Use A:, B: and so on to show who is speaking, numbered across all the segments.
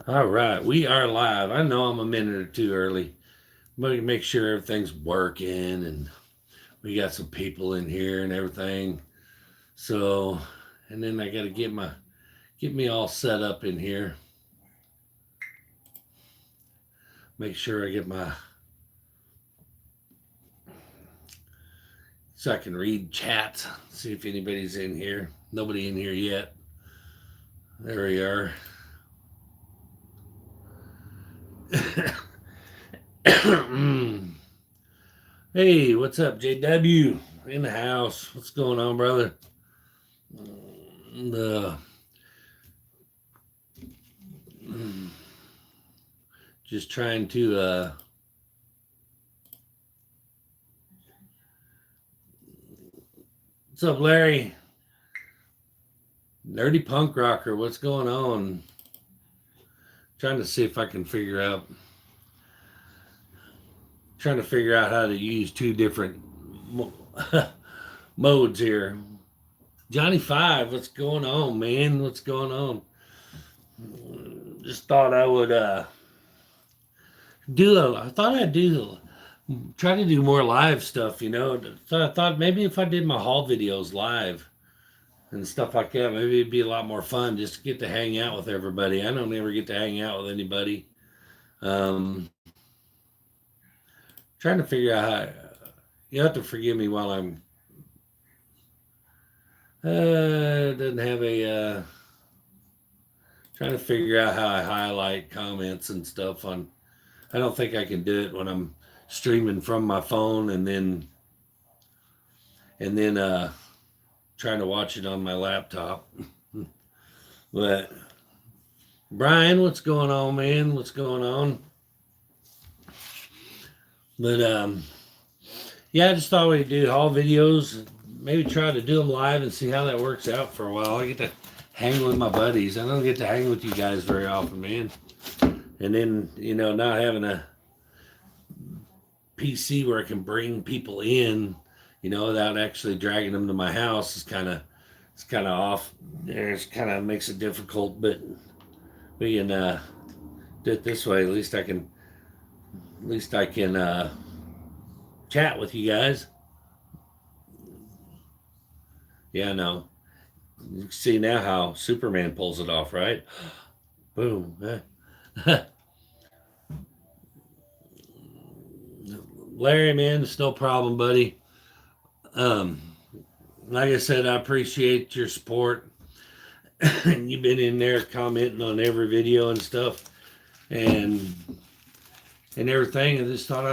A: All right, we are live. I know I'm a minute or two early, but make sure everything's working and we got some people in here and everything. So, and then I got to get me all set up in here. Make sure I get my so I can read chat. See if anybody's in here. Nobody in here yet. There we are. Hey, what's up, JW? In the house. What's going on, brother? The just trying to what's up, Larry? Nerdy punk rocker, what's going on? Trying to see if I can figure out how to use two different modes here. Johnny Five, what's going on, man? What's going on? Just thought I would I thought I'd try to do more live stuff, you know. So I thought maybe if I did my haul videos live and stuff like that, maybe it'd be a lot more fun just to get to hang out with everybody. I don't ever get to hang out with anybody. Um, Trying to figure out how. You have to forgive me while I'm. Doesn't have a. Trying to figure out how I highlight comments and stuff on. I don't think I can do it when I'm streaming from my phone and then trying to watch it on my laptop. But Brian, what's going on, man? What's going on? But yeah, I just thought we'd do haul videos. Maybe try to do them live and see how that works out for a while. I get to hang with my buddies. I don't get to hang with you guys very often, man. And then, you know, not having a PC where I can bring people in, you know, without actually dragging them to my house is kind of off. It kind of makes it difficult, but we can do it this way. At least I can chat with you guys. Yeah, no. You can see now how Superman pulls it off, right? Boom. Larry, man, it's no problem, buddy. Um, like I said, I appreciate your support. You've been in there commenting on every video and stuff, and everything. I just thought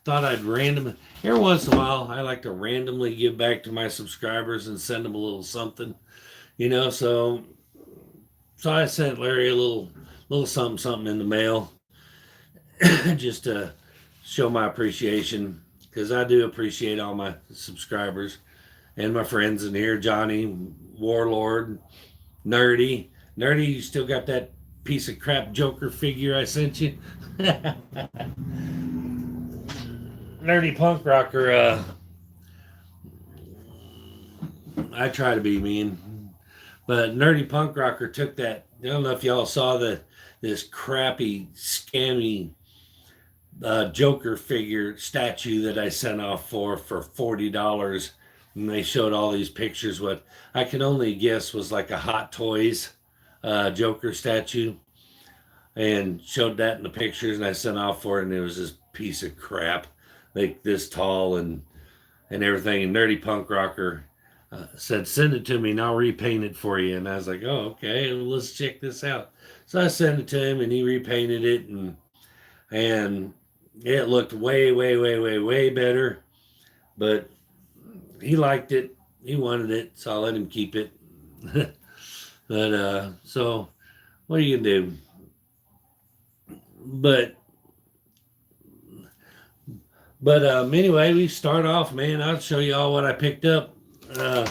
A: I'd random every once in a while. I like to randomly give back to my subscribers and send them a little something, you know. So I sent Larry a little something in the mail, just to show my appreciation because I do appreciate all my subscribers and my friends in here. Johnny, Warlord, Nerdy, you still got that piece of crap Joker figure I sent you? Nerdy punk rocker. I try to be mean, but Nerdy punk rocker took that. I don't know if y'all saw this crappy scammy Joker figure statue that I sent off for $40, and they showed all these pictures. What I can only guess was like a Hot Toys Joker statue, and showed that in the pictures, and I sent off for it, and it was this piece of crap, like this tall and everything. And Nerdy Punk Rocker said, "Send it to me, and I'll repaint it for you." And I was like, "Oh, okay, well, let's check this out." So I sent it to him, and he repainted it, and it looked way, way, way, way, way better. But he liked it. He wanted it, so I let him keep it. But so what are you gonna do? But anyway, we start off, man. I'll show you all what I picked up. Uh,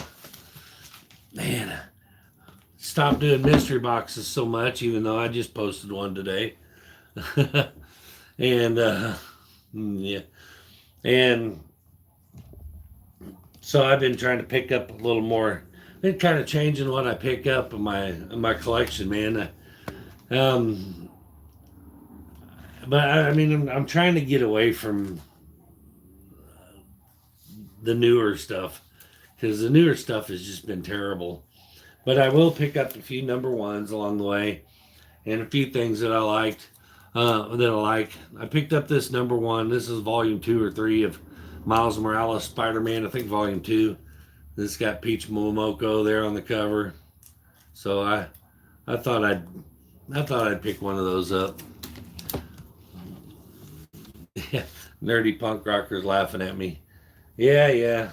A: man, stop doing mystery boxes so much, even though I just posted one today. And yeah, and so I've been trying to pick up a little more. Been kind of changing what I pick up in my collection, man. Um, but I mean, I'm trying to get away from the newer stuff because the newer stuff has just been terrible. But I will pick up a few number ones along the way and a few things that I liked. That I like. I picked up this number one. This is volume 2 or 3 of Miles Morales Spider-Man. I think volume 2. This got Peach Momoko there on the cover. So I thought I'd pick one of those up. Nerdy punk rockers laughing at me. Yeah, yeah.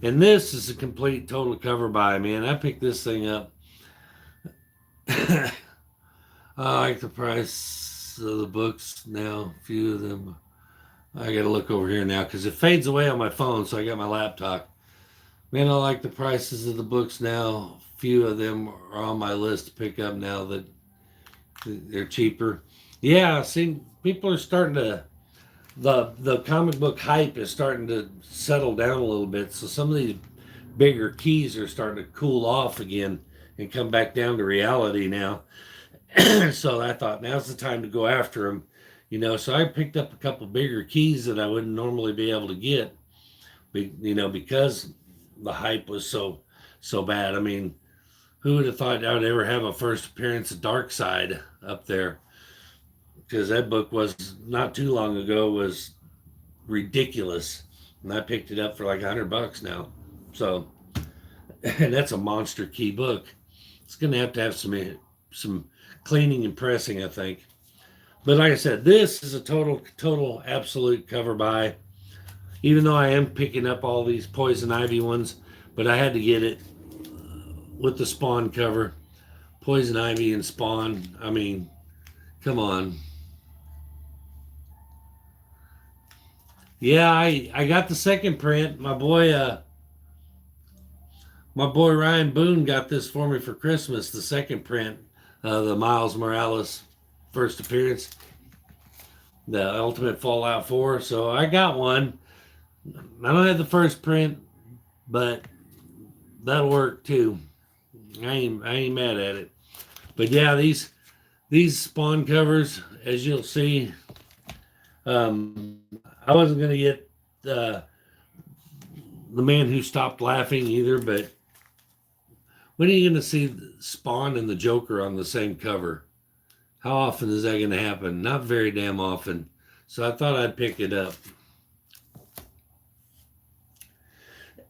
A: And this is a complete total cover buy, man. I picked this thing up. I like the price of the books now. A few of them. I got to look over here now because it fades away on my phone, so I got my laptop. Man, I like the prices of the books now. A few of them are on my list to pick up now that they're cheaper. Yeah, see, people are starting to the comic book hype is starting to settle down a little bit. So some of these bigger keys are starting to cool off again and come back down to reality now. So I thought now's the time to go after them, So I picked up a couple bigger keys that I wouldn't normally be able to get, because the hype was so bad. I mean, who would have thought I would ever have a first appearance of Darkseid up there? Because that book was not too long ago was ridiculous, and I picked it up for like $100 now. So, and that's a monster key book. It's going to have some cleaning and pressing, I think. But like I said, this is a total absolute cover buy. Even though I am picking up all these Poison Ivy ones, but I had to get it with the Spawn cover. Poison Ivy and Spawn. I mean, come on. Yeah, I got the second print. My boy Ryan Boone got this for me for Christmas. The second print, the Miles Morales first appearance, the Ultimate Fallout 4. So I got one. I don't have the first print, but that'll work too. I ain't mad at it. But yeah, these Spawn covers, as you'll see, I wasn't gonna get the Man Who Stopped Laughing either, but when are you gonna see Spawn and the Joker on the same cover? How often is that gonna happen? Not very damn often. So I thought I'd pick it up.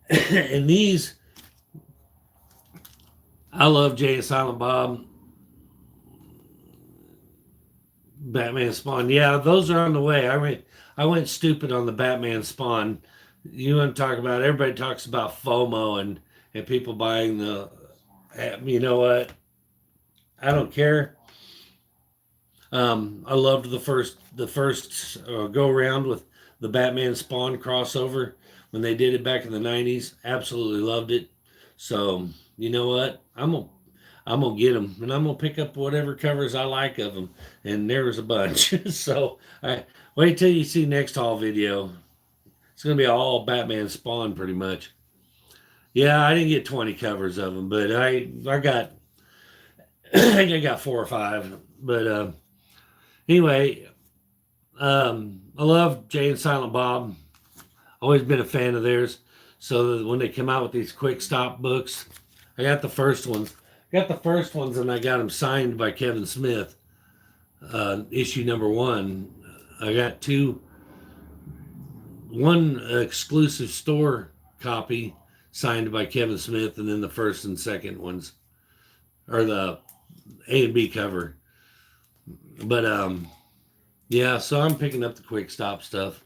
A: And these, I love Jay and Silent Bob, Batman Spawn. Yeah, those are on the way. I went stupid on the Batman Spawn. You want to talk about? Everybody talks about FOMO and people buying the. You know what? I don't care. I loved the first go around with the Batman Spawn crossover when they did it back in the '90s. Absolutely loved it. So you know what? I'm gonna get them, and I'm gonna pick up whatever covers I like of them. And there was a bunch. So I wait till you see next haul video. It's gonna be all Batman Spawn pretty much. Yeah, I didn't get 20 covers of them, but I got I think I got 4 or 5. But anyway, I love Jay and Silent Bob. Always been a fan of theirs. So when they come out with these quick stop books, I got the first ones. And I got them signed by Kevin Smith. Issue number 1. I got one exclusive store copy signed by Kevin Smith, and then the first and second ones, or the A and B cover. But yeah, so I'm picking up the quick stop stuff.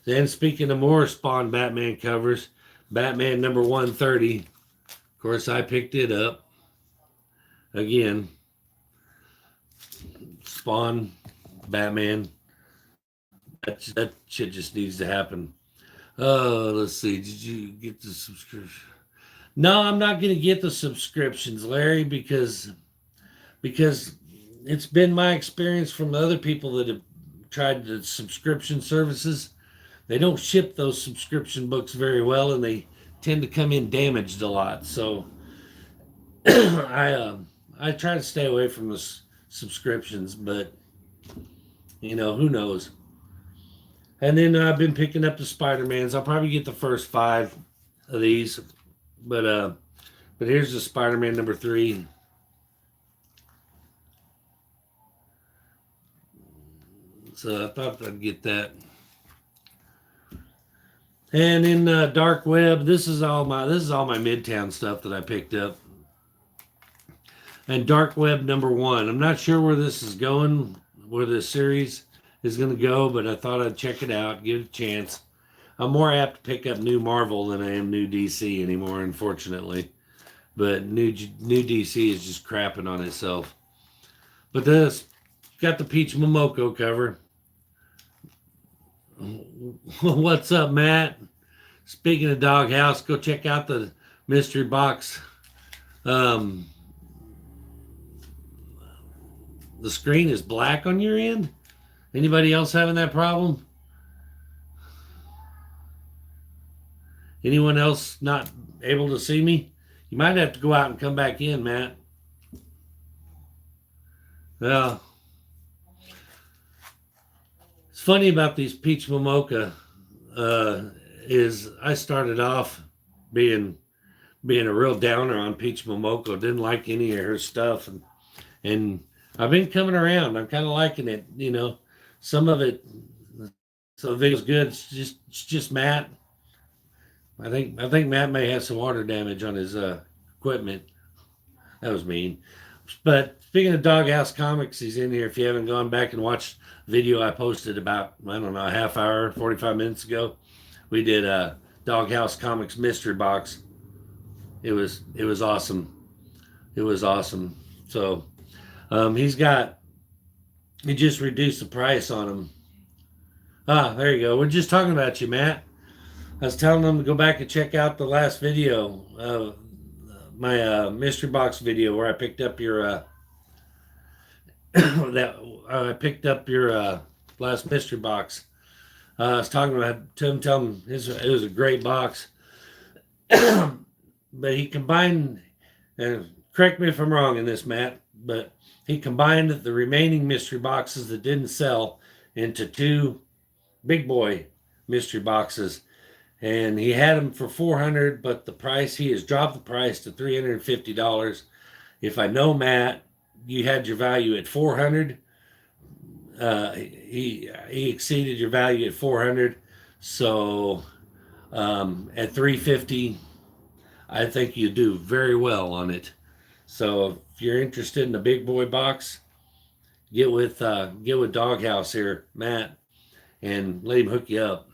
A: Then speaking of more Spawn Batman covers, Batman number 130. Of course, I picked it up again. Spawn, Batman. That shit just needs to happen. Oh, let's see. Did you get the subscription? No, I'm not going to get the subscriptions, Larry, because it's been my experience from other people that have tried the subscription services. They don't ship those subscription books very well, and they tend to come in damaged a lot. So I I try to stay away from the subscriptions, but who knows. And then I've been picking up the Spider-Mans. I'll probably get the first 5 of these, but here's the Spider-Man number 3. So I thought I'd get that. And in Dark Web, this is all my Midtown stuff that I picked up. And Dark Web number 1. I'm not sure where this is going, where this series is going to go, but I thought I'd check it out, give it a chance. I'm more apt to pick up new Marvel than I am new DC anymore, unfortunately. But new DC is just crapping on itself. But this got the Peach Momoko cover. What's up, Matt? Speaking of Doghouse, go check out the mystery box. The screen is black on your end. Anybody else having that problem? Anyone else not able to see me? You might have to go out and come back in, Matt. Well, it's funny about these Peach Momoko is I started off being a real downer on Peach Momoko. Didn't like any of her stuff, and I've been coming around. I'm kind of liking it. Some of it. So the video's good. It's just Matt. I think Matt may have some water damage on his equipment. That was mean. But speaking of Doghouse Comics, he's in here. If you haven't gone back and watched the video I posted about, I don't know, a half hour, 45 minutes ago, we did a Doghouse Comics mystery box. It was awesome. It was awesome. So he just reduced the price on them. There you go. We're just talking about you, Matt. I was telling them to go back and check out the last video, my mystery box video where I picked up your last mystery box. I was talking about telling him it was a great box, but he combined, and correct me if I'm wrong in this, Matt, but he combined the remaining mystery boxes that didn't sell into 2 big boy mystery boxes. And he had them for $400, but he has dropped the price to $350. If I know Matt, you had your value at $400. He exceeded your value at $400. So at $350, I think you do very well on it. So if you're interested in a big boy box, get with Doghouse here, Matt, and let him hook you up.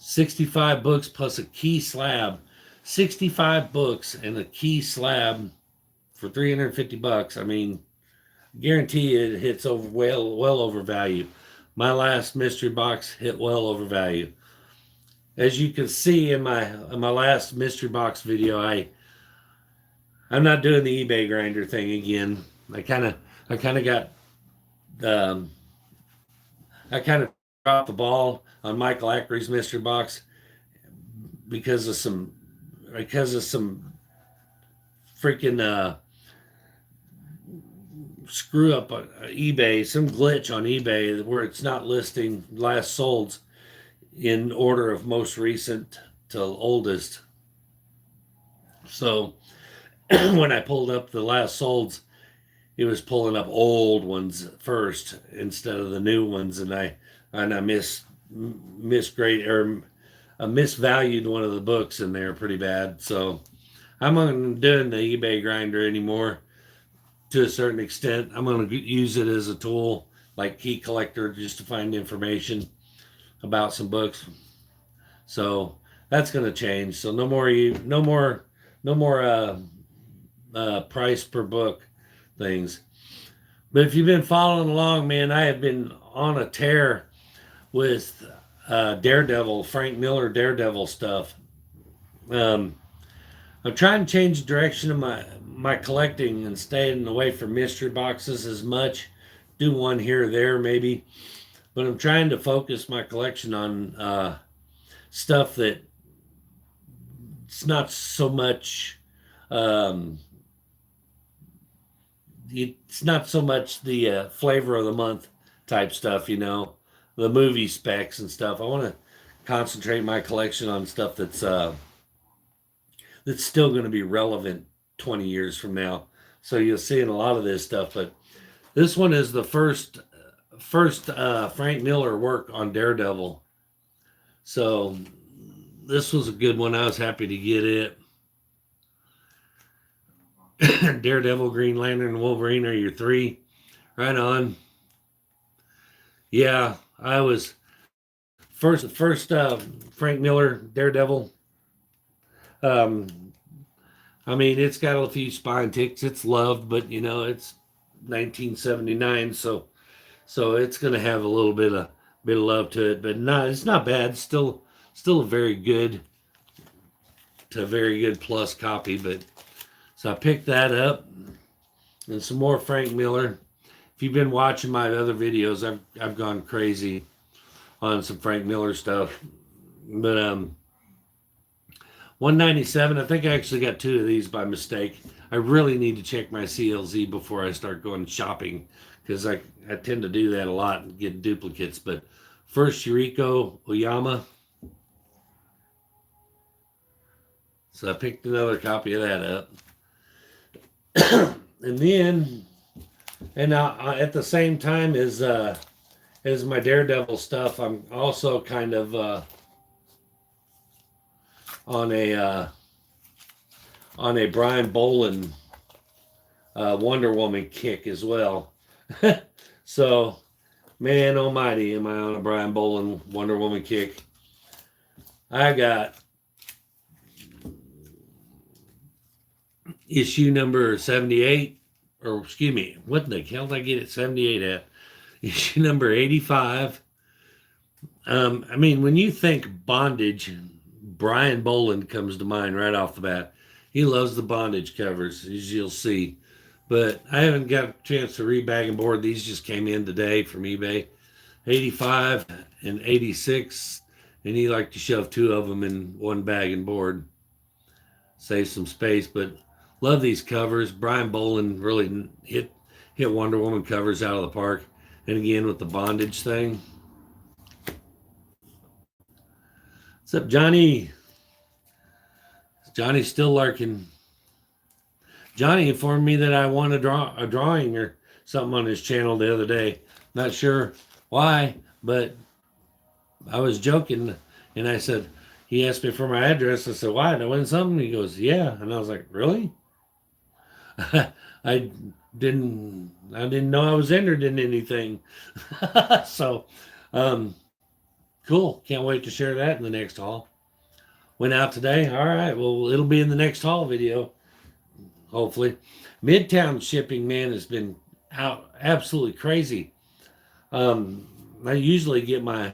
A: 65 books plus a key slab. 65 books and a key slab for $350. I mean, guarantee it hits well over value. My last mystery box hit well over value. As you can see in my last mystery box video, I'm not doing the eBay grinder thing again. I kind of dropped the ball on Michael Ackery's mystery box because of some freaking screw up on eBay, some glitch on eBay where it's not listing last solds in order of most recent to oldest. So when I pulled up the last solds, it was pulling up old ones first instead of the new ones, and I misvalued one of the books in there pretty bad. So I'm not doing the eBay grinder anymore to a certain extent. I'm going to use it as a tool like Key Collector just to find information about some books. So that's going to change. So no more price per book things. But if you've been following along, man, I have been on a tear with Daredevil, Frank Miller Daredevil stuff. I'm trying to change the direction of my collecting and staying away from mystery boxes as much. Do one here or there maybe, but I'm trying to focus my collection on stuff that it's not so much it's not so much the flavor of the month type stuff, the movie specs and stuff. I want to concentrate my collection on stuff that's still going to be relevant 20 years from now. So you'll see in a lot of this stuff, but this one is the first Frank Miller work on Daredevil. So this was a good one. I was happy to get it. Daredevil, Green Lantern, and Wolverine are your three. Right on. Yeah, I was first Frank Miller Daredevil. I mean, it's got a few spine ticks. It's loved, but it's 1979, so it's going to have a little bit of love to it. But no, it's not bad. Still a very good to very good plus copy. But so I picked that up and some more Frank Miller. If you've been watching my other videos, I've gone crazy on some Frank Miller stuff. But 197. I think I actually got two of these by mistake. I really need to check my CLZ before I start going shopping, because I tend to do that a lot and get duplicates. But first, Yuriko Oyama. So I picked another copy of that up. And then, at the same time as my Daredevil stuff, I'm also kind of on a Brian Bolland Wonder Woman kick as well. So, man almighty, am I on a Brian Bolland Wonder Woman kick. I got issue number 78, or excuse me, what the hell did I get it 78 at? Issue number 85. I mean, when you think bondage, Brian Bolland comes to mind right off the bat. He loves the bondage covers, as you'll see. But I haven't got a chance to rebag and board. These just came in today from eBay. 85 and 86. And he liked to shove two of them in one bag and board. Save some space, but love these covers. Brian Bolland really hit Wonder Woman covers out of the park. And again, with the bondage thing. What's up, Johnny? Johnny's still lurking. Johnny informed me that I won a drawing or something on his channel the other day. Not sure why, but I was joking, and I said, he asked me for my address. I said, why? Did I win something? He goes, yeah. And I was like, really? I didn't know I was entered in anything. So, cool. Can't wait to share that in the next haul. Went out today. All right. Well, it'll be in the next haul video, hopefully. Midtown shipping, man, has been out absolutely crazy. I usually get my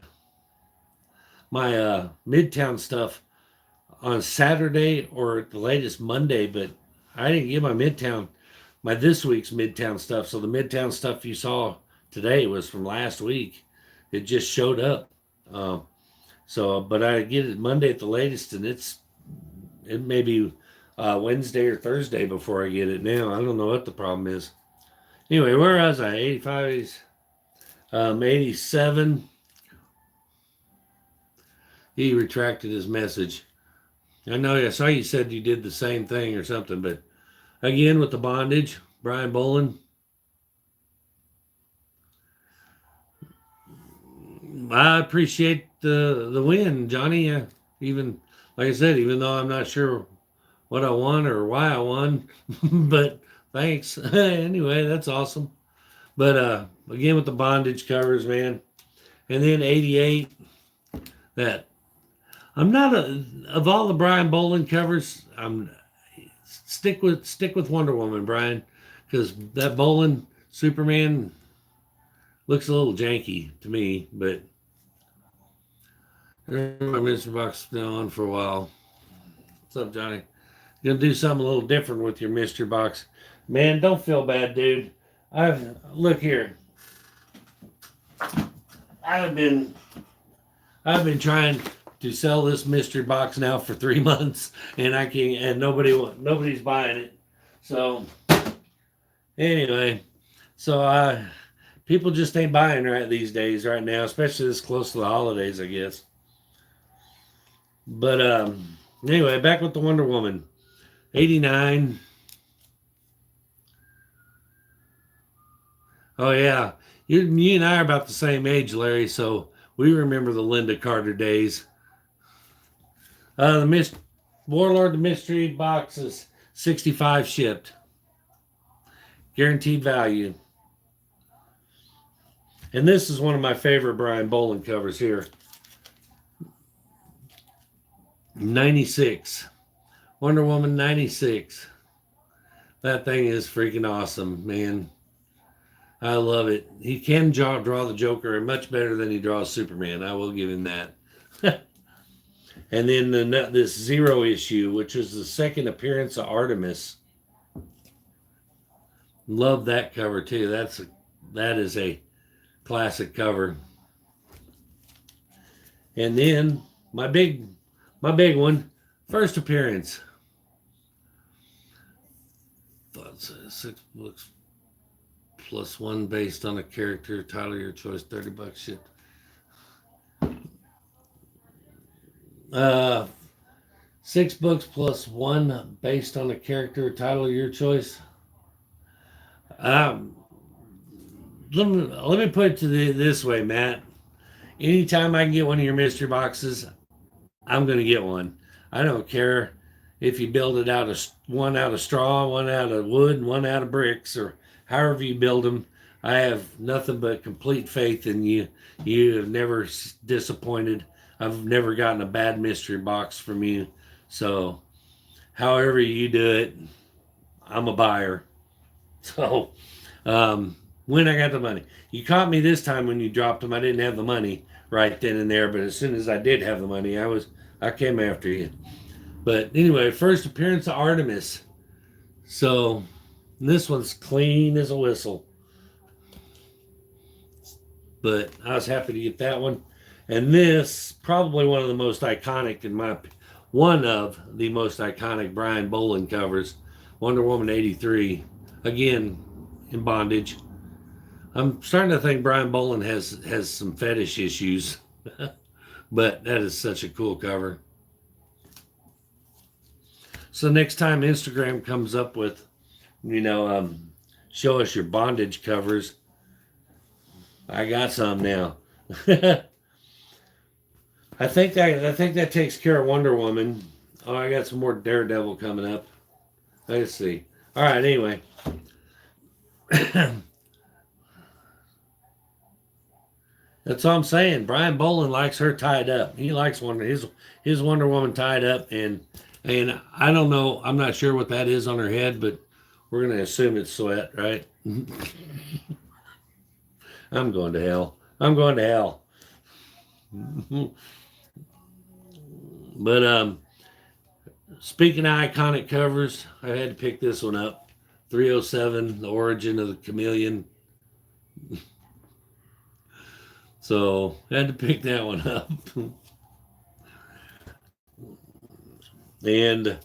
A: Midtown stuff on Saturday or at the latest Monday, but I didn't get my this week's Midtown stuff. So the Midtown stuff you saw today was from last week. It just showed up. But I get it Monday at the latest, and it may be Wednesday or Thursday before I get it now. I don't know what the problem is. Anyway, where was I? 85, 87. He retracted his message. I know I saw you said you did the same thing or something, but again with the bondage, Brian Bolland. I appreciate the win, Johnny. Even like I said, even though I'm not sure what I won or why I won, but thanks. Anyway, that's awesome. But again with the bondage covers, man. And then 88, that I'm not of all the Brian Bolland covers, I'm stick with Wonder Woman, Brian, because that Bolland Superman looks a little janky to me, but my mystery box been on for a while. What's up, Johnny? Gonna do something a little different with your mystery box. Man, don't feel bad, dude. Look here. I've been trying to sell this mystery box now for 3 months, and I can't, and nobody's buying it. So Anyway, so people just ain't buying right these days, right now, especially this close to the holidays, I guess. But anyway, back with the Wonder Woman, 89. Oh yeah, you and I are about the same age, Larry. So we remember the Linda Carter days. The Warlord the Mystery Box is 65 shipped, guaranteed value. And this is one of my favorite Brian Bolin covers here. 96. Wonder Woman 96. That thing is freaking awesome, man. I love it. He can draw the Joker much better than he draws Superman. I will give him that. And then this Zero issue, which is the second appearance of Artemis. Love that cover too. That is a classic cover. And then my big one, first appearance. 6 books plus 1 based on a character, title of your choice, $30 shipped. 6 books plus 1 based on a character, title of your choice. Let me put it this way, Matt. Anytime I can get one of your mystery boxes, I'm going to get one. I don't care if you build it one out of straw, one out of wood, and one out of bricks, or however you build them. I have nothing but complete faith in you. You have never disappointed. I've never gotten a bad mystery box from you. So, however you do it, I'm a buyer. So, when I got the money, you caught me this time when you dropped them. I didn't have the money right then and there, but as soon as I did have the money, I came after you. But anyway, first appearance of Artemis. So this one's clean as a whistle. But I was happy to get that one. And this, probably one of the most iconic one of the most iconic Brian Bolin covers, Wonder Woman 83. Again, in bondage. I'm starting to think Brian Bolin has some fetish issues. But that is such a cool cover. So next time Instagram comes up with, show us your bondage covers, I got some now. I think that takes care of Wonder Woman. Oh, I got some more Daredevil coming up. Let's see. All right. Anyway, that's all I'm saying. Brian Bolin likes her tied up. He likes his Wonder Woman tied up, and I don't know. I'm not sure what that is on her head, but we're gonna assume it's sweat, right? I'm going to hell. I'm going to hell. But speaking of iconic covers, I had to pick this one up. 307, The Origin of the Chameleon. So I had to pick that one up. And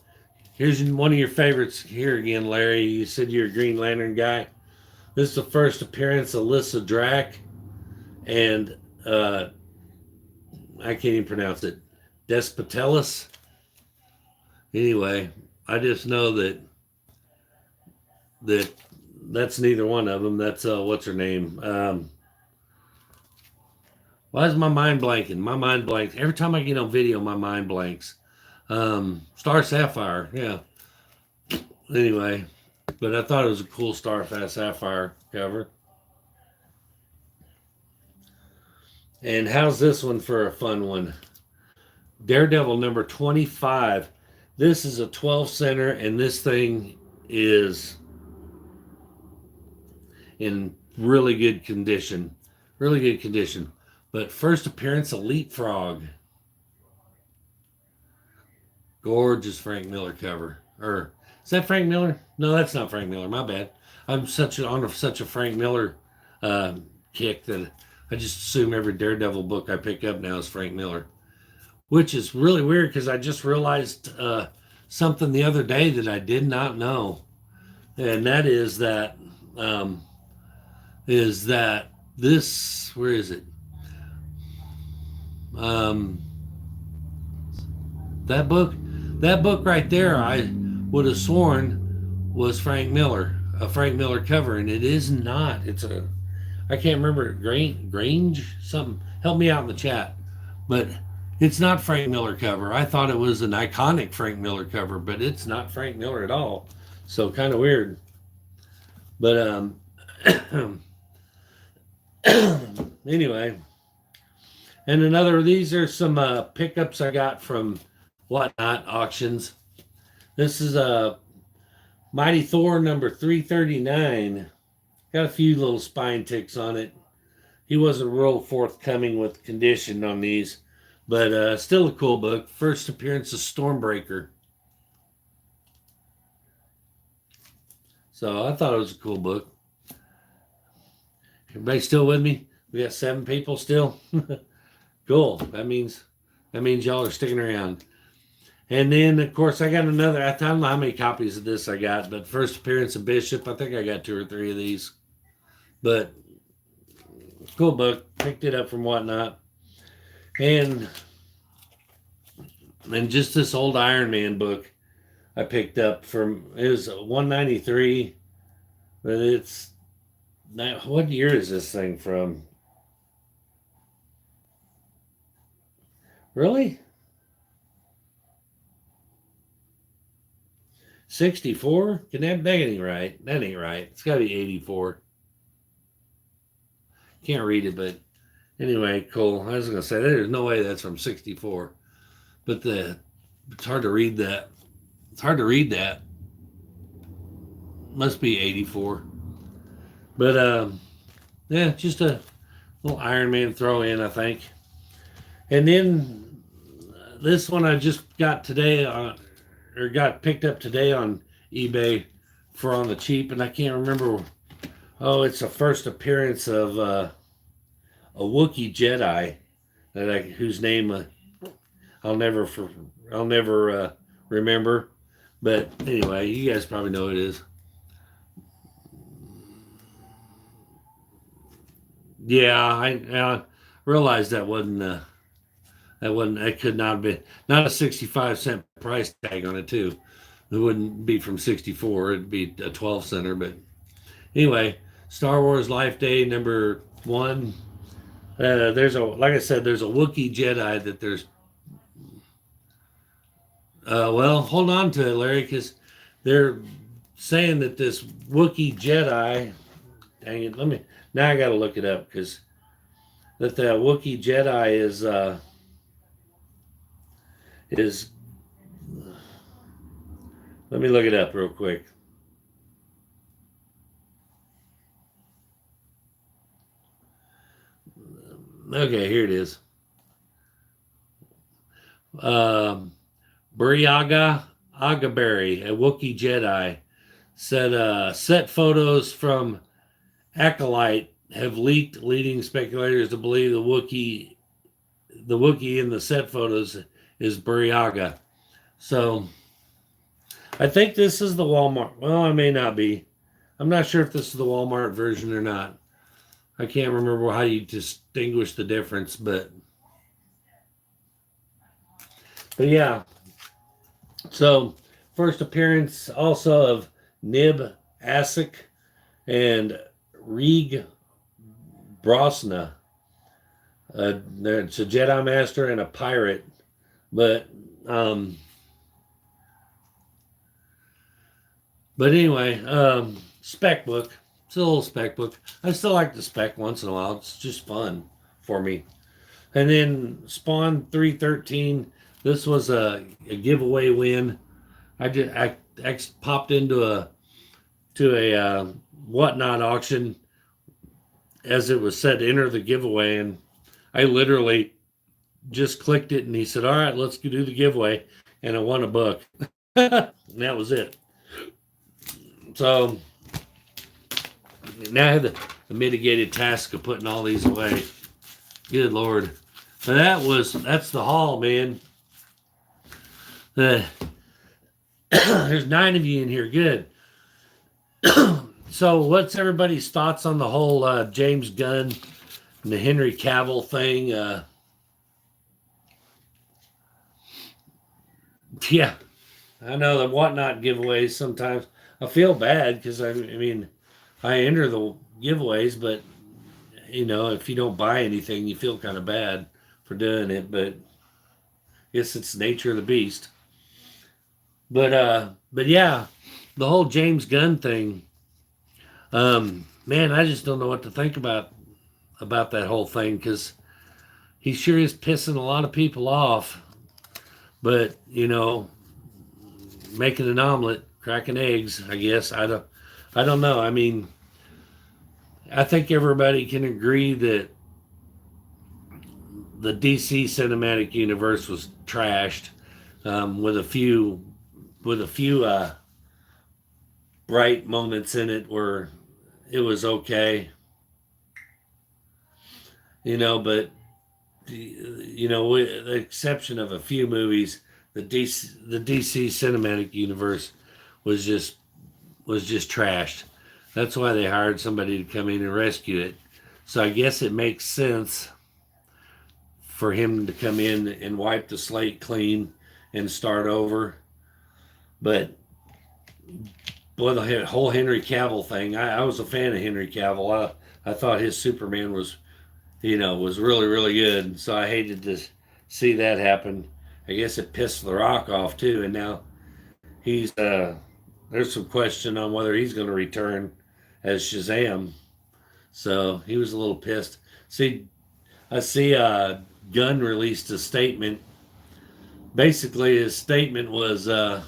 A: here's one of your favorites here again, Larry. You said you're a Green Lantern guy. This is the first appearance of Lyssa Drac and I can't even pronounce it. Despotellis. Anyway, I just know that's neither one of them. That's what's her name? Why is my mind blanking? My mind blanks. Every time I get on video, my mind blanks. Star Sapphire, yeah. Anyway, but I thought it was a cool Star Sapphire cover. And how's this one for a fun one? Daredevil number 25. This is a 12 center, and this thing is in really good condition. Really good condition. But first appearance of Leapfrog. Gorgeous Frank Miller cover. Or is that Frank Miller? No, that's not Frank Miller. My bad. I'm on such a Frank Miller kick that I just assume every Daredevil book I pick up now is Frank Miller, which is really weird because I just realized something the other day that I did not know, and that is that is that this, where is it? Um, that book, that book right there, I would have sworn was Frank Miller, a Frank Miller cover, and it is not. It's a, I can't remember, Grange something. Help me out in the chat, but it's not Frank Miller cover. I thought it was an iconic Frank Miller cover, but it's not Frank Miller at all. So kind of weird. But anyway, and another, these are some pickups I got from Whatnot auctions. This is a Mighty Thor number 339. Got a few little spine ticks on it. He wasn't real forthcoming with condition on these, but still a cool book. First appearance of Stormbreaker. So I thought it was a cool book. Everybody still with me? We got 7 people still. Cool. That means y'all are sticking around. And then, of course, I got another. I don't know how many copies of this I got, but first appearance of Bishop. I think I got 2 or 3 of these. But cool book. Picked it up from Whatnot. And just this old Iron Man book I picked up from, it was $193, but it's, what year is this thing from? Really? 64? That ain't right. That ain't right. It's got to be 84. Can't read it, but anyway, cool. I was going to say, there's no way that's from 64. But it's hard to read that. It's hard to read that. Must be 84. But, yeah, just a little Iron Man throw in, I think. And then this one I just got today or got picked up today on eBay for on the cheap, and I can't remember. Oh, it's a first appearance of a Wookiee Jedi whose name I'll never remember. But anyway, you guys probably know who it is. Yeah, I realized that could not have been, not a 65-cent price tag on it too. It wouldn't be from 64. It'd be a 12 center. But anyway, Star Wars Life Day number 1. Like I said, there's a Wookiee Jedi that there's. Well, hold on to it, Larry, because they're saying that this Wookiee Jedi. Dang it! Now I got to look it up because that the Wookiee Jedi is. Let me look it up real quick. Okay, here it is. Buryaga Agaberry, a Wookiee Jedi, said set photos from Acolyte have leaked, leading speculators to believe the Wookiee in the set photos is Buryaga. So I think this is the Walmart. Well, it may not be. I'm not sure if this is the Walmart version or not. I can't remember how you distinguish the difference, but yeah. So first appearance also of Nib Assek and Reeg Brosna. It's a Jedi Master and a pirate, but anyway, spec book. It's a little spec book. I still like the spec once in a while. It's just fun for me. And then Spawn 313. This was a giveaway win. I popped into a Whatnot auction as it was said to enter the giveaway, and I literally just clicked it, and he said, "All right, let's do the giveaway," and I won a book. And that was it. So now I have the mitigated task of putting all these away. Good Lord. So that's the haul, man. There's 9 of you in here. Good. So, what's everybody's thoughts on the whole James Gunn and the Henry Cavill thing? Yeah, I know the whatnot giveaways sometimes. I feel bad because I mean, I enter the giveaways, but if you don't buy anything, you feel kind of bad for doing it. But I guess it's the nature of the beast. But yeah, the whole James Gunn thing. Man, I just don't know what to think about that whole thing because he sure is pissing a lot of people off. But making an omelet, cracking eggs. I guess I don't know. I mean, I think everybody can agree that the DC cinematic universe was trashed, with a few bright moments in it where it was okay, but with the exception of a few movies, the DC cinematic universe was just trashed. That's why they hired somebody to come in and rescue it. So I guess it makes sense for him to come in and wipe the slate clean and start over. But boy, the whole Henry Cavill thing, I was a fan of Henry Cavill. I thought his Superman was really, really good. So I hated to see that happen. I guess it pissed The Rock off too. And now he's, there's some question on whether he's going to return as Shazam. So he was a little pissed. I see Gunn released a statement. Basically, his statement was that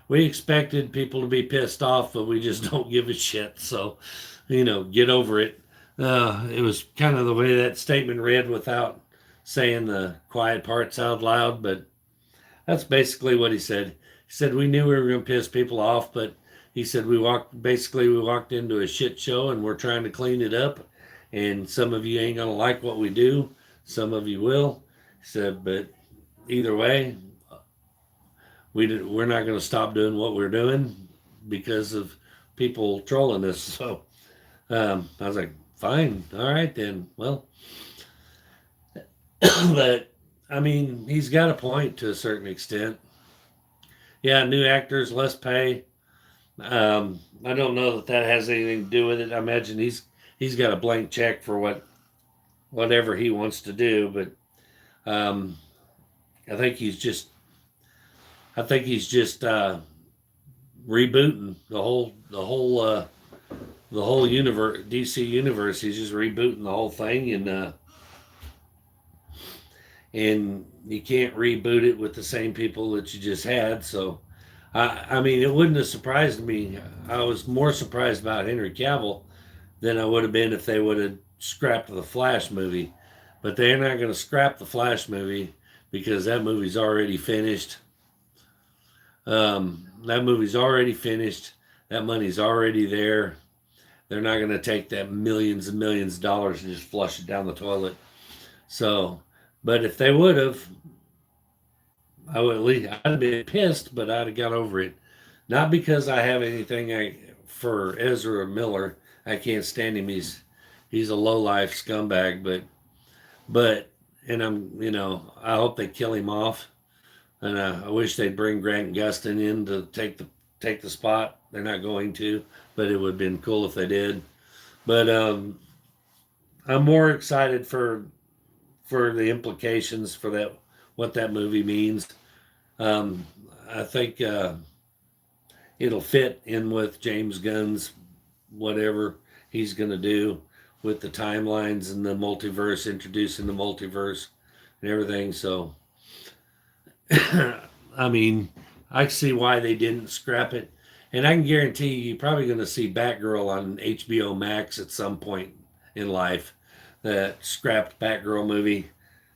A: we expected people to be pissed off, but we just don't give a shit. So, get over it. It was kind of the way that statement read without saying the quiet parts out loud, but that's basically what he said. He said we knew we were going to piss people off, but he said we walked into a shit show and we're trying to clean it up, and some of you ain't going to like what we do, some of you will. He said, but either way, we're not going to stop doing what we're doing because of people trolling us. So I was like, fine, all right then. Well, but I mean, he's got a point to a certain extent. Yeah, new actors, less pay. I don't know that has anything to do with it. I imagine he's got a blank check for whatever he wants to do, but I think he's just rebooting the whole universe, DC universe. He's just rebooting the whole thing, and you can't reboot it with the same people that you just had. So, I mean, it wouldn't have surprised me. I was more surprised about Henry Cavill than I would have been if they would have scrapped the Flash movie. But they're not going to scrap the Flash movie because that movie's already finished. That movie's already finished. That money's already there. They're not going to take that millions and millions of dollars and just flush it down the toilet. So, but if they would have, I'd have been pissed, but I'd have got over it. Not because I have anything for Ezra Miller. I can't stand him. He's a low life scumbag. But and I hope they kill him off. And I wish they'd bring Grant Gustin in to take the spot. They're not going to, but it would have been cool if they did. But I'm more excited for the implications for that, what that movie means. I think it'll fit in with James Gunn's whatever he's going to do with the timelines and the multiverse, introducing the multiverse and everything. So, I mean, I see why they didn't scrap it. And I can guarantee you're probably going to see Batgirl on HBO Max at some point in life. That scrapped Batgirl movie.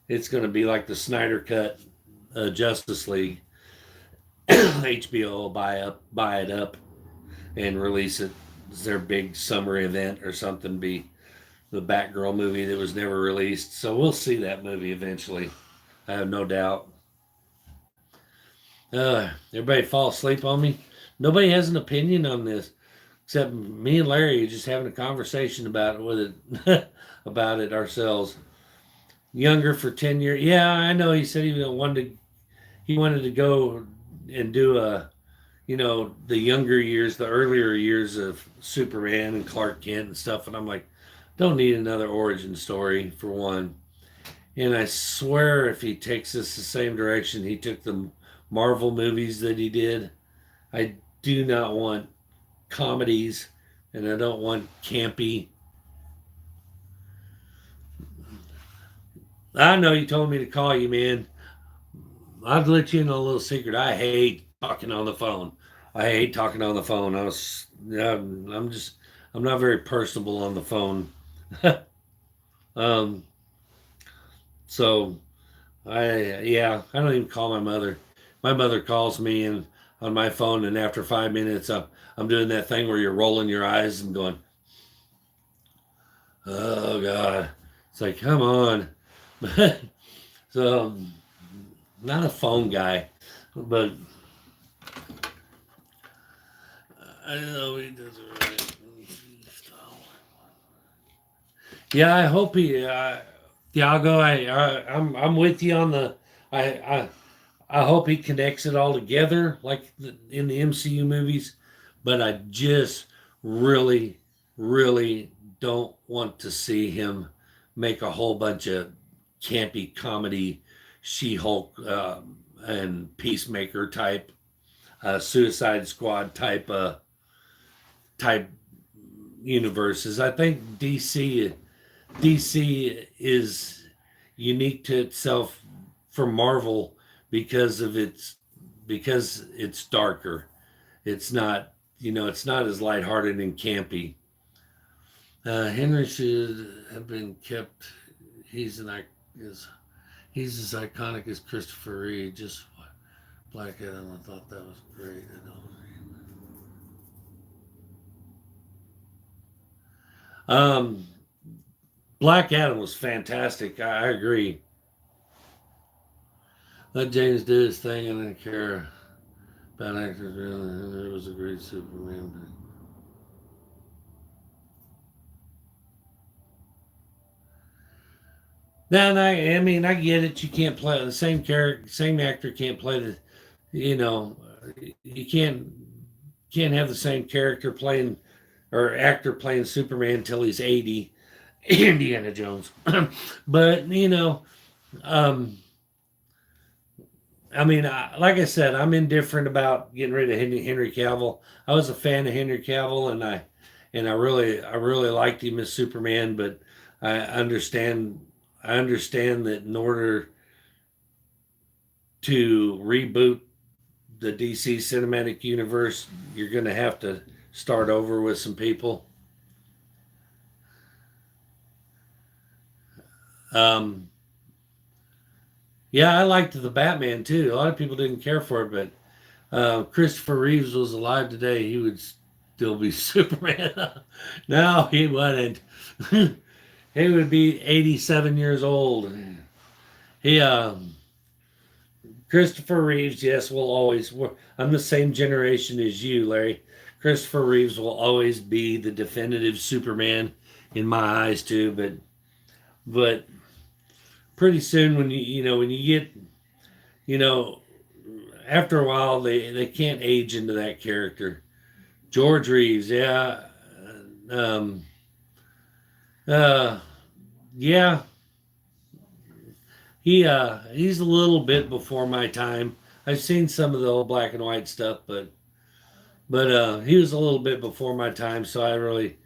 A: It's going to be like the Snyder Cut Justice League. HBO will buy it up and release it as their big summer event or something. Be the Batgirl movie that was never released. So we'll see that movie eventually. I have no doubt. Everybody fall asleep on me? Nobody has an opinion on this except me and Larry just having a conversation about it with it about it ourselves. Younger for 10 years. Yeah, I know. He said he wanted to go and do the younger years, the earlier years of Superman and Clark Kent and stuff. And I'm like, don't need another origin story for one. And I swear, if he takes us the same direction he took the Marvel movies that he did, I do not want comedies and I don't want campy. I know you told me to call you, man. I'll let you in a little secret. I hate talking on the phone. I hate talking on the phone. I'm not very personable on the phone. um, so I don't even call my mother. My mother calls me and on my phone, and after 5 minutes, I'm doing that thing where you're rolling your eyes and going, "Oh God!" It's like, come on. So, not a phone guy, but I know he does it right. Yeah, I hope he. Thiago, I'm with you on the. I I hope he connects it all together like in the MCU movies, but I just really, really don't want to see him make a whole bunch of campy comedy, She-Hulk and Peacemaker type, Suicide Squad type universes. I think DC is unique to itself from Marvel because of because it's darker. It's not it's not as lighthearted and campy. Henry should have been kept. He's an is he's as iconic as Christopher Reeve. Just Black Adam. I thought that was great. I don't. Black Adam was fantastic. I agree. Let James do his thing and didn't care about actors. Really, it was a great Superman. Now, I mean, I get it. You can't play the same character, same actor can't play the, you know, you can't have the same character playing or actor playing Superman until he's 80. Indiana Jones, but um, I mean, like I said, I'm indifferent about getting rid of Henry Cavill. I was a fan of Henry Cavill, and I really liked him as Superman. But I understand I understand that in order to reboot the DC cinematic universe, you're going to have to start over with some people. Um, yeah, I liked the Batman too. A lot of people didn't care for it, but Christopher Reeves was alive today, he would still be Superman. No, he wouldn't. He would be 87 years old. He, Christopher Reeves, yes, will always. I'm the same generation as you, Larry. Christopher Reeves will always be the definitive Superman in my eyes too. But pretty soon, when when you get you know after a while, they can't age into that character. George Reeves, yeah, um, uh, yeah, he's a little bit before my time. I've seen some of the old black and white stuff, but he was a little bit before my time, so I really,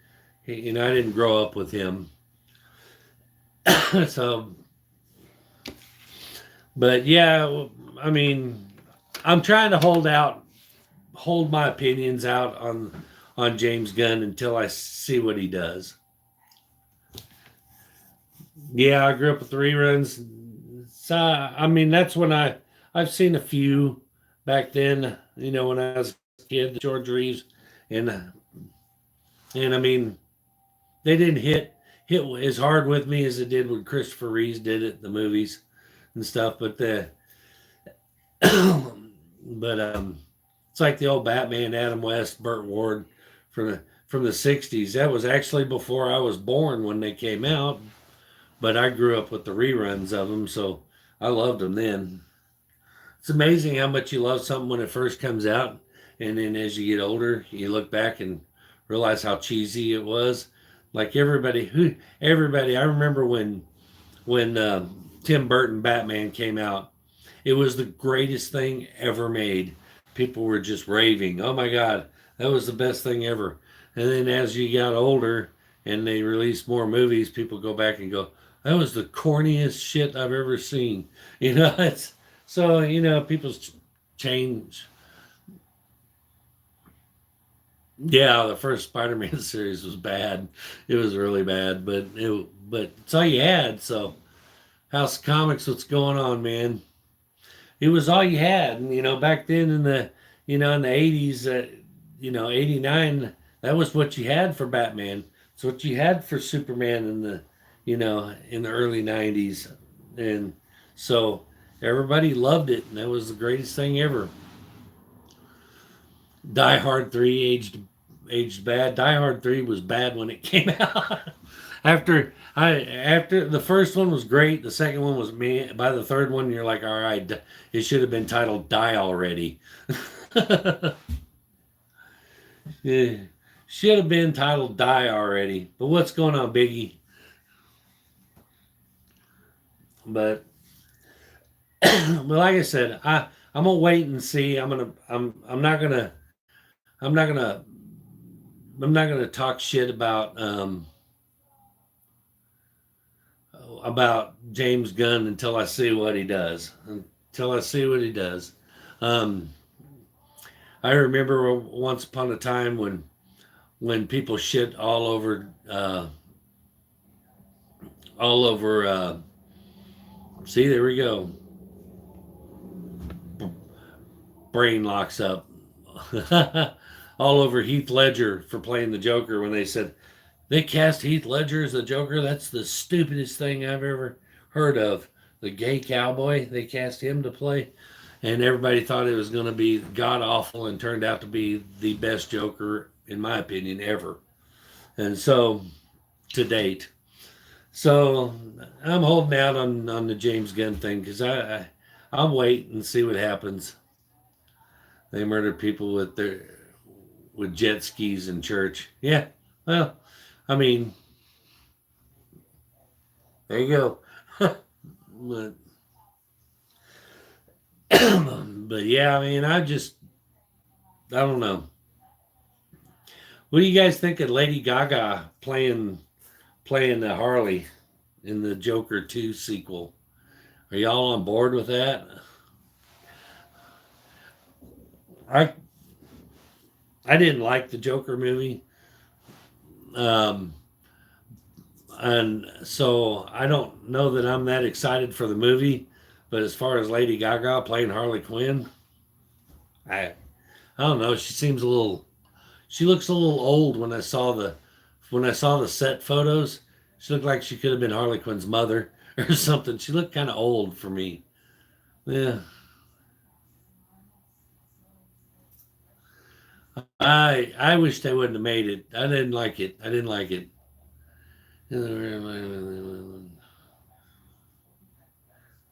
A: I didn't grow up with him. So, but yeah, I mean, I'm trying to hold my opinions out on James Gunn until I see what he does. Yeah, I grew up with the reruns. So, I mean, that's when I've seen a few back then. When I was a kid, George Reeves, and and I mean, they didn't hit as hard with me as it did when Christopher Reeves did it, the movies and stuff. But but It's like the old Batman, Adam West, Burt Ward from the '60s. That was actually before I was born when they came out, but I grew up with the reruns of them, so I loved them then. It's amazing how much you love something when it first comes out, and then as you get older, you look back and realize how cheesy it was. Like everybody. I remember when Tim Burton Batman came out, it was the greatest thing ever made. People were just raving. Oh my God, that was the best thing ever. And then as you got older and they released more movies, people go back and go, that was the corniest shit I've ever seen. You know, it's so, people's change. Yeah, the first Spider-Man series was bad. It was really bad, but it's all you had. So, House of Comics, what's going on, man? It was all you had. And, back then in the 80s, '89, that was what you had for Batman. It's what you had for Superman in the early '90s. And so everybody loved it, and that was the greatest thing ever. Die Hard 3 aged bad. Die Hard 3 was bad when it came out. After the first one was great, the second one was me. By the third one, you're like, all right, it should have been titled Die Already. Yeah, should have been titled Die Already. But what's going on, Biggie? But but like I said, I'm gonna wait and see. I'm not gonna I'm not gonna talk shit about James Gunn until I see what he does. Until I see what he does. Um, I remember once upon a time when people shit all over. See, there we go. Brain locks up. All over Heath Ledger for playing the Joker when they said they cast Heath Ledger as the Joker. That's the stupidest thing I've ever heard of. The gay cowboy, they cast him to play, and everybody thought it was going to be god awful, and turned out to be the best Joker, in my opinion, ever. And so, to date, so I'm holding out on the James Gunn thing because I'll wait and see what happens. They murdered people with jet skis in church. Yeah, well, I mean, there you go. but but yeah, I mean, I don't know. What do you guys think of Lady Gaga playing the Harley in the Joker 2 sequel? Are y'all on board with that? I I didn't like the Joker movie. Um, and so I don't know that I'm that excited for the movie. But as far as Lady Gaga playing Harley Quinn, I I don't know. She looks a little old when I saw the set photos. She looked like she could have been Harley Quinn's mother or something. She looked kind of old for me. Yeah, I wish they wouldn't have made it. I didn't like it. I didn't like it.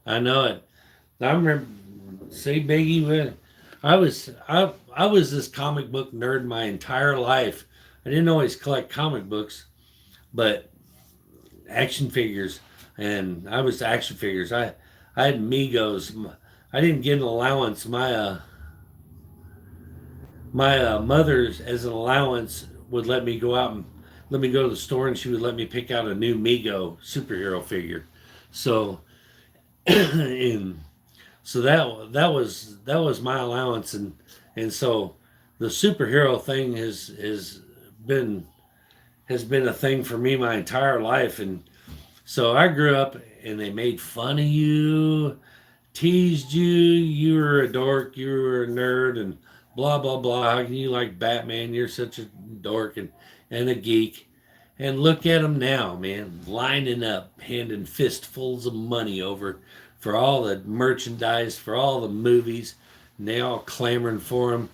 A: I know it. I remember. See, Biggie, I was this comic book nerd my entire life. I didn't always collect comic books, but action figures, and I was action figures. I had Migos. I didn't get an allowance. My mother's as an allowance would let me go out and let me go to the store, and she would let me pick out a new Migo superhero figure. So and so that was my allowance, and so the superhero thing been has been a thing for me my entire life. And so I grew up and they made fun of you, teased you, you were a dork, you were a nerd, and blah blah blah. How can you like Batman? You're such a dork and a geek. And look at them now, man, lining up, handing fistfuls of money over for all the merchandise, for all the movies, and they all clamoring for them.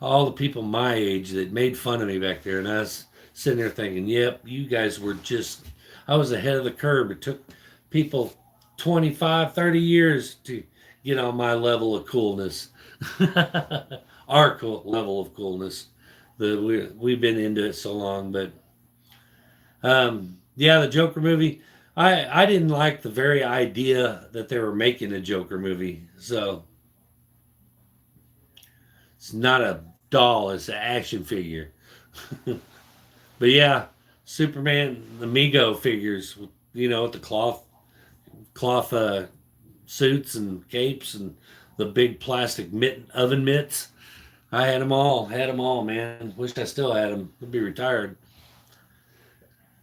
A: all the people my age that made fun of me back there, and I was sitting there thinking, "Yep, you guys were just." I was ahead of the curve. It took people 25, 30 years to get on my level of coolness. Our cool level of coolness. We've been into it so long, but yeah, the Joker movie. I didn't like the very idea that they were making a Joker movie. So it's not a doll; it's an action figure. But yeah, Superman, the Mego figures, with the cloth suits and capes and the big plastic oven mitts. I had them all. Had them all, man. Wish I still had them. I'd be retired.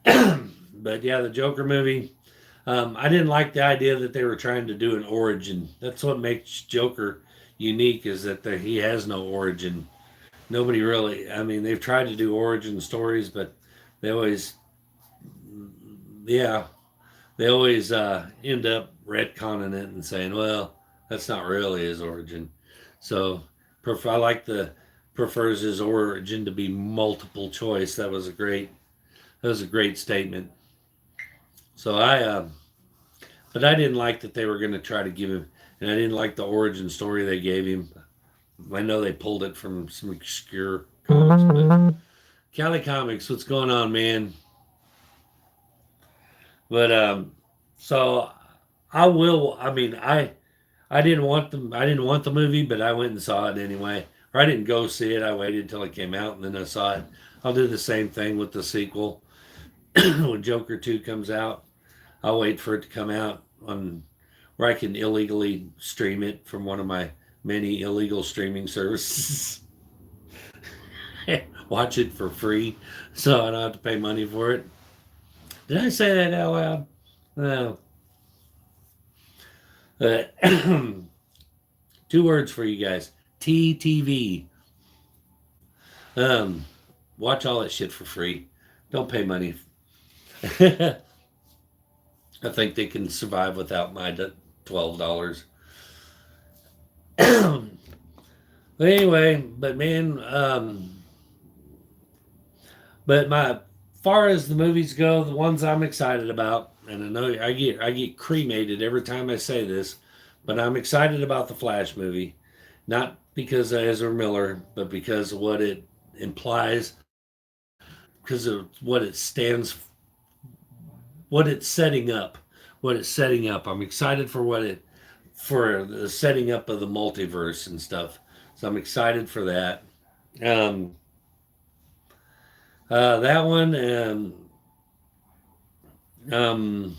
A: But yeah, the Joker movie. I didn't like the idea that they were trying to do an origin. That's what makes Joker unique is that he has no origin. Nobody really. I mean, they've tried to do origin stories, but they always, yeah, they always end up retconning it and saying, "Well, that's not really his origin." So, I like the prefers his origin to be multiple choice. That was a great statement. So but I didn't like that they were going to try to give him, and I didn't like the origin story they gave him. I know they pulled it from some obscure comics, but Cali Comics, what's going on, man? But so I will. I mean, I didn't want the movie, but I went and saw it anyway. Or I didn't go see it. I waited until it came out and then I saw it. I'll do the same thing with the sequel when Joker 2 comes out. I'll wait for it to come out on where I can illegally stream it from one of my many illegal streaming services. Watch it for free so I don't have to pay money for it. Did I say that out loud? No. Uh, two words for you guys: TTV. Um, Watch all that shit for free. Don't pay money. I think they can survive without my $12. But anyway, but man, but my far as the movies go, the ones I'm excited about, and I know I get cremated every time I say this, but I'm excited about the Flash movie, not because of Ezra Miller, but because of what it implies, because of what it stands, what it's setting up, what it's setting up. I'm excited for for the setting up of the multiverse and stuff. So I'm excited for that. Um, that one, and um,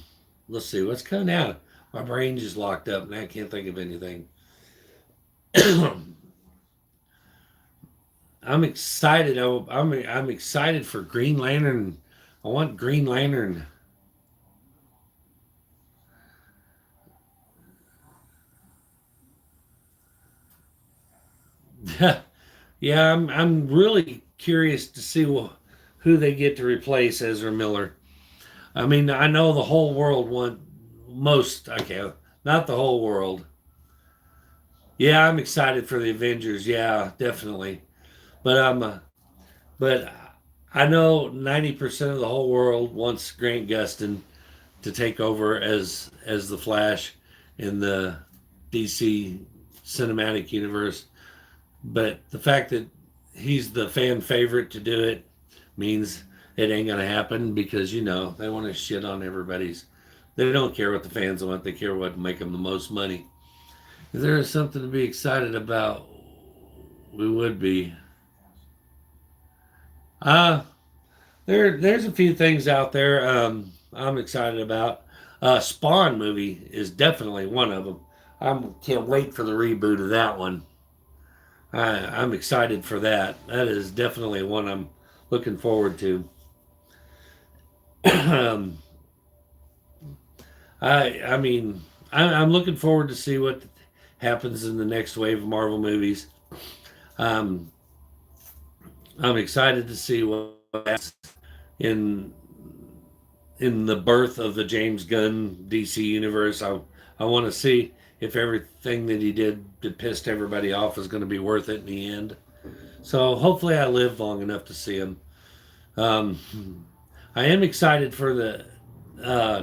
A: let's see what's coming out. My brain just locked up, and I can't think of anything. I'm excited. I'm excited for Green Lantern. I want Green Lantern. Yeah, I'm really curious to see who they get to replace Ezra Miller. I mean, I know the whole world want most. Okay, not the whole world. Yeah, I'm excited for the Avengers. Yeah, definitely. But but I know 90% of the whole world wants Grant Gustin to take over as the Flash in the DC cinematic universe. But the fact that he's the fan favorite to do it means it ain't gonna happen because they want to shit on everybody's. They don't care what the fans want. They care what make them the most money. If there is something to be excited about, we would be. Uh there's a few things out there I'm excited about. Spawn movie is definitely one of them. I can't wait for the reboot of that one. I'm excited for that. That is definitely one I'm looking forward to. um, I mean, I'm looking forward to see what happens in the next wave of Marvel movies. Um, I'm excited to see what happens in in the birth of the James Gunn DC universe. I want to see if everything that he did that pissed everybody off is going to be worth it in the end. So hopefully I live long enough to see him. Um, I am excited for the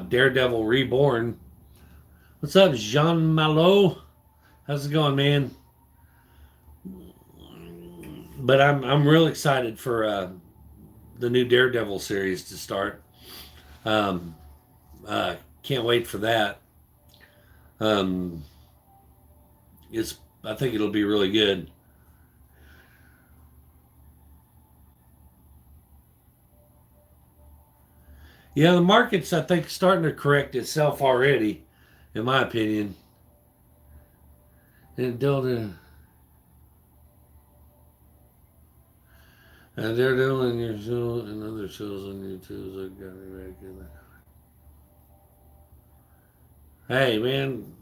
A: Daredevil Reborn. What's up, Jean Malo? How's it going, man? But I'm real excited for the new Daredevil series to start. Um, can't wait for that. Um, it's I think it'll be really good. Yeah, the market's I think starting to correct itself already, in my opinion. And Delta and Daredevil and your show and other shows on YouTube. So got me back in there. Hey man,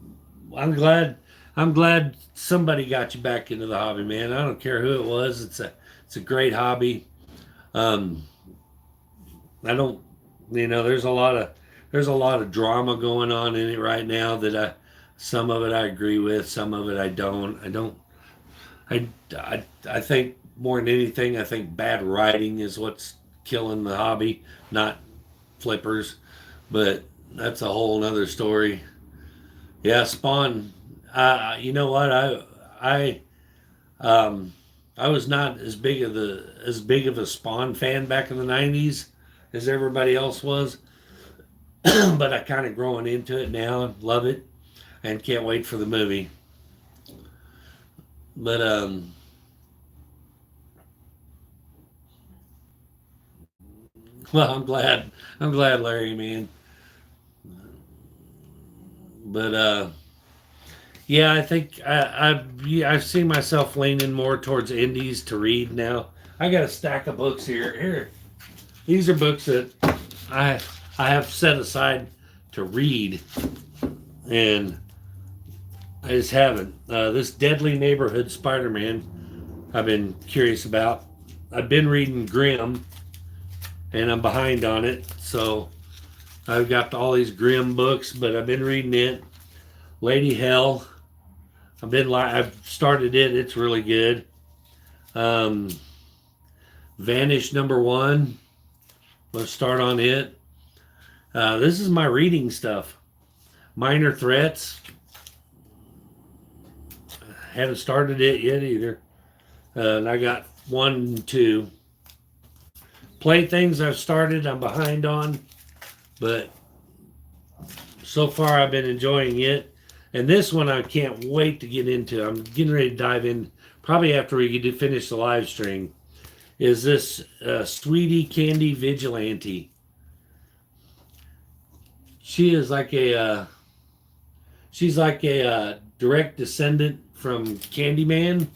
A: I'm glad I'm glad somebody got you back into the hobby, man. I don't care who it was. It's a great hobby. Um, I don't, there's a lot of drama going on in it right now that some of it I agree with, some of it I don't. I think more than anything, I think bad writing is what's killing the hobby, not flippers. But that's a whole nother story. Yeah, Spawn. You know what? I um I was not as big of a Spawn fan back in the '90s as everybody else was, but I kind of growing into it now. Love it and can't wait for the movie. But well, I'm glad, Larry, man. But yeah, I think I've seen myself leaning more towards indies to read now. I got a stack of books here. Here, these are books that I I have set aside to read, and I just haven't. This Deadly Neighborhood Spider-Man, I've been curious about. I've been reading Grimm, and I'm behind on it, so I've got all these Grimm books, but I've been reading it. Lady Hell, I've started it. It's really good. Um, Vanish #1. Let's start on it. This is my reading stuff. Minor Threats. Haven't started it yet either. And I got 1, 2. Playthings I've started. I'm behind on, but so far I've been enjoying it. And this one I can't wait to get into. I'm getting ready to dive in probably after we get to finish the live stream. Is this Sweetie Candy Vigilante? She is like a she's like a direct descendant from Candyman,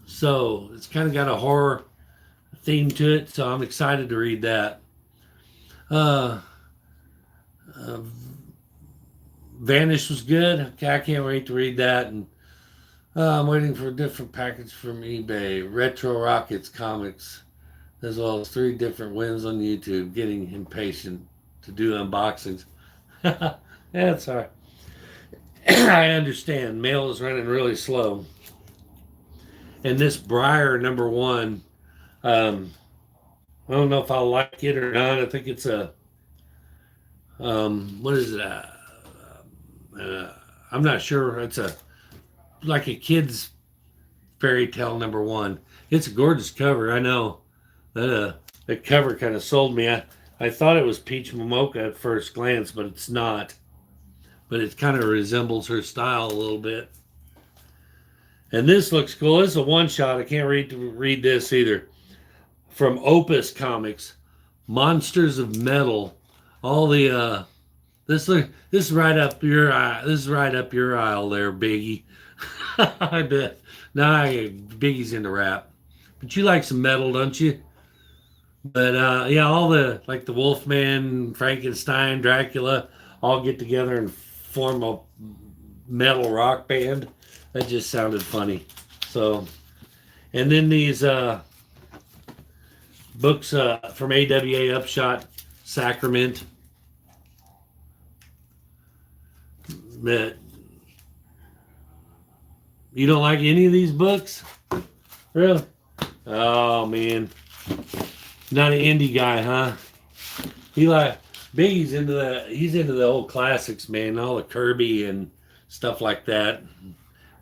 A: so it's kind of got a horror theme to it. So I'm excited to read that. Uh, uh, Vanish was good. Okay, I can't wait to read that. And I'm waiting for a different package from eBay. Retro Rockets comics, as well as 3 different wins on YouTube. Getting impatient to do unboxings. That's all right. I understand. Mail is running really slow. And this Briar #1, I don't know if I like it or not. I think it's a, what is it? I'm not sure. It's a like a kid's fairy tale #1. It's a gorgeous cover. I know that the cover kind of sold me. I thought it was Peach Momoka at first glance, but it's not. But it kind of resembles her style a little bit. And this looks cool. This is a one shot. I can't read this either. From Opus Comics, Monsters of Metal. All the this is right up your eye. This is right up your aisle there, Biggie. I bet. Nah, Biggie's into rap, but you like some metal, don't you? But yeah, all the like the Wolfman, Frankenstein, Dracula, all get together and form a metal rock band. That just sounded funny. So, and then these books from AWA Upshot Sacrament. That you don't like any of these books, really? Oh man, not an indie guy, huh? He like Biggie's into the he's into the old classics, man, all the Kirby and stuff like that.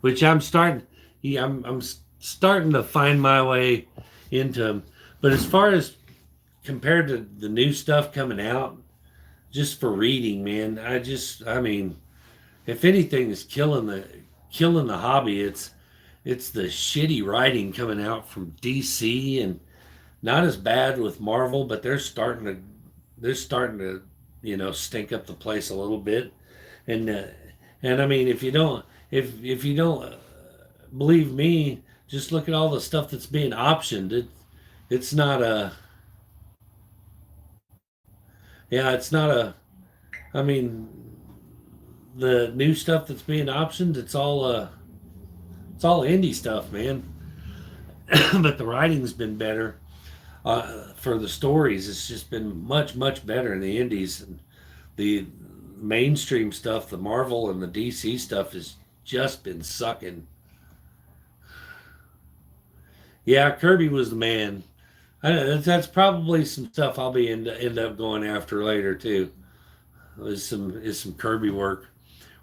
A: Which I'm starting, yeah, I'm starting to find my way into them. But as far as compared to the new stuff coming out, just for reading, man, I mean, if anything is killing the hobby, it's the shitty writing coming out from DC, and not as bad with Marvel, but they're starting to stink up the place a little bit. And uh, and I mean, if you don't believe me, just look at all the stuff that's being optioned. It's not a yeah, it's not a I mean, the new stuff that's being optioned, it's all indie stuff, man. But the writing's been better. For the stories, it's just been much better in the indies. And the mainstream stuff, the Marvel and the DC stuff, has just been sucking. Yeah, Kirby was the man. That's probably some stuff I'll be end up going after later too. Is some Kirby work.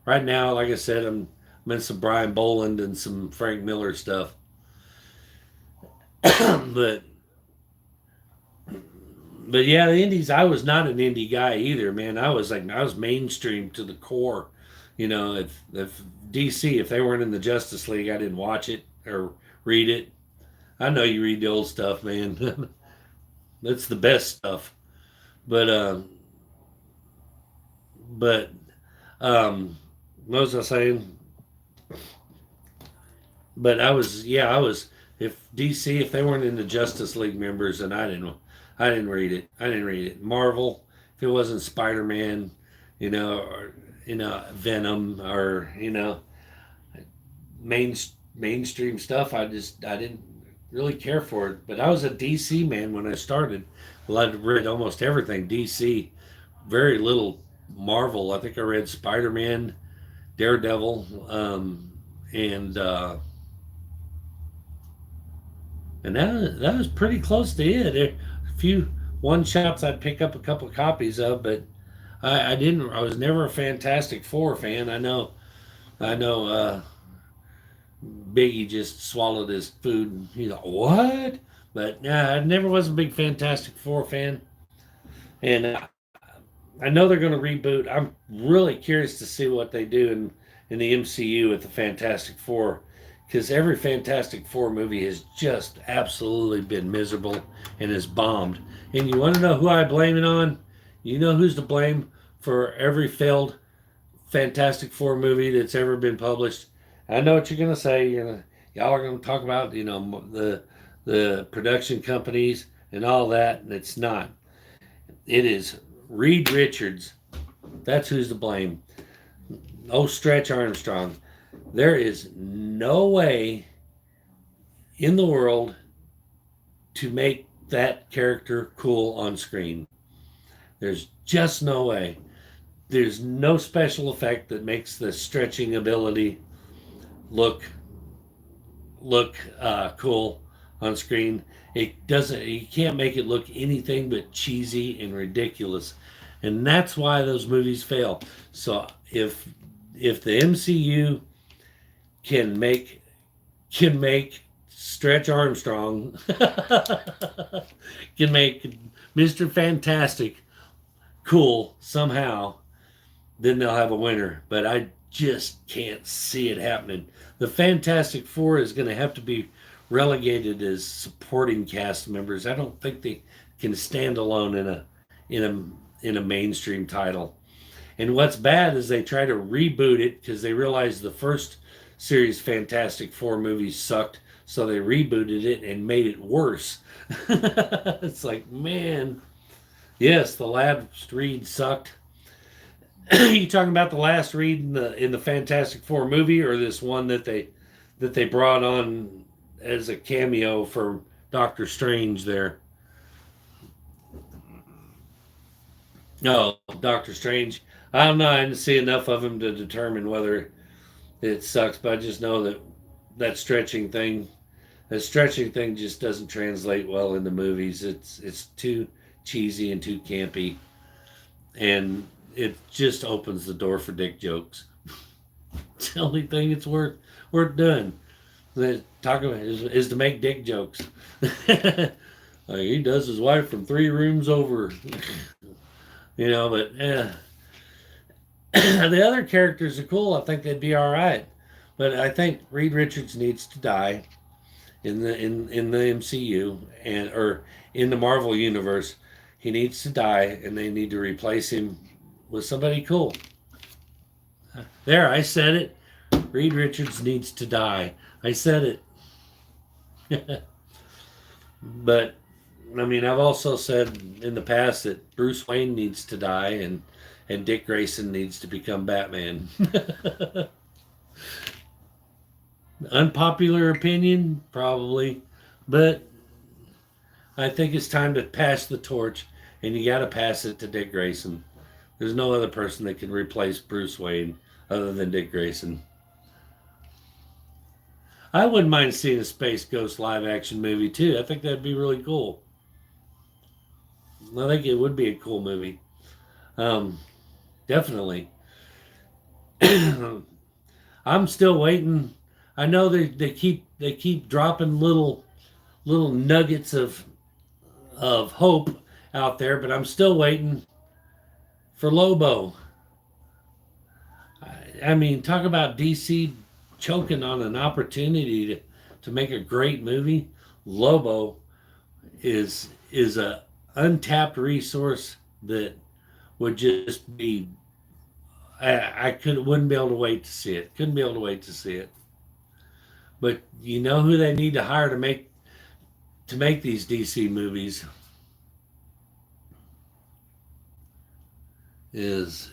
A: Right now, like I said, I'm in some Brian Boland and some Frank Miller stuff. but but yeah, the indies. I was not an indie guy either, man. I was mainstream to the core. If DC, if they weren't in the Justice League, I didn't watch it or read it. I know you read the old stuff, man. That's the best stuff. But but what was I saying? But I was. If DC, if they weren't in the Justice League members, and I didn't read it. I didn't read it. Marvel, if it wasn't Spider Man, or Venom, or main mainstream stuff, I didn't really care for it. But I was a DC man when I started. Well, I'd read almost everything DC, very little Marvel. I think I read Spider Man, Daredevil, and that was pretty close to it. A few one shots I'd pick up a couple of copies of, but I didn't. I was never a Fantastic Four fan. I know. Biggie just swallowed his food. And he's like, what? But yeah, I never was a big Fantastic Four fan, and I know they're going to reboot. I'm really curious to see what they do in the MCU with the Fantastic Four, because every Fantastic Four movie has just absolutely been miserable and has bombed. And you want to know who I blame it on? You know who's to blame for every failed Fantastic Four movie that's ever been published? I know what you're gonna say. Y'all are gonna talk about the production companies and all that, and it's not. It is Reed Richards. That's who's to blame. Oh, Stretch Armstrong. There is no way in the world to make that character cool on screen. There's just no way. There's no special effect that makes the stretching ability look cool on screen. It doesn't. You can't make it look anything but cheesy and ridiculous, and that's why those movies fail. So if the MCU can make Stretch Armstrong can make Mr. Fantastic cool somehow, then they'll have a winner. But I just can't see it happening. The Fantastic Four is going to have to be relegated as supporting cast members. I don't think they can stand alone in a mainstream title. And what's bad is they try to reboot it because they realized the first series Fantastic Four movies sucked, so they rebooted it and made it worse. It's like, man, yes, the last read sucked. You talking about the last read in the Fantastic Four movie, or this one that they brought on as a cameo for Doctor Strange there? No, Doctor Strange. I don't know. I didn't see enough of him to determine whether it sucks, but I just know that stretching thing The stretching thing just doesn't translate well in the movies. It's too cheesy and too campy, and it just opens the door for dick jokes. It's the only thing it's worth doing. Talk about is to make dick jokes. Like he does his wife from 3 rooms over, But the other characters are cool. I think they'd be all right, but I think Reed Richards needs to die in the MCU or in the Marvel universe. He needs to die, and they need to replace him with somebody cool. There, I said it. Reed Richards needs to die. I said it. But I mean, I've also said in the past that Bruce Wayne needs to die, and Dick Grayson needs to become Batman. Unpopular opinion, probably, but I think it's time to pass the torch, and you got to pass it to Dick Grayson. There's no other person that can replace Bruce Wayne other than Dick Grayson. I wouldn't mind seeing a Space Ghost live action movie too. I think that'd be really cool. I think it would be a cool movie. Definitely. I'm still waiting. I know they keep dropping little nuggets of hope out there, but I'm still waiting for Lobo. I mean, talk about DC choking on an opportunity to make a great movie. Lobo is a untapped resource that would just be. I wouldn't be able to wait to see it. Couldn't be able to wait to see it. But you know who they need to hire to make these DC movies is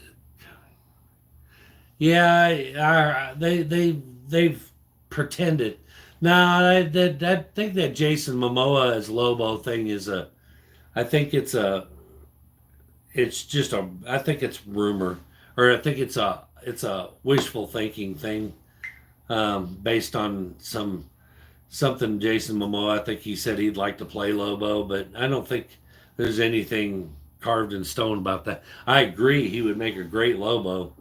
A: they've pretended. Now I think that Jason Momoa as Lobo thing is I think it's rumor, or I think it's a wishful thinking thing, based on something Jason Momoa. I think he said he'd like to play Lobo, but I don't think there's anything carved in stone about that. I agree he would make a great Lobo,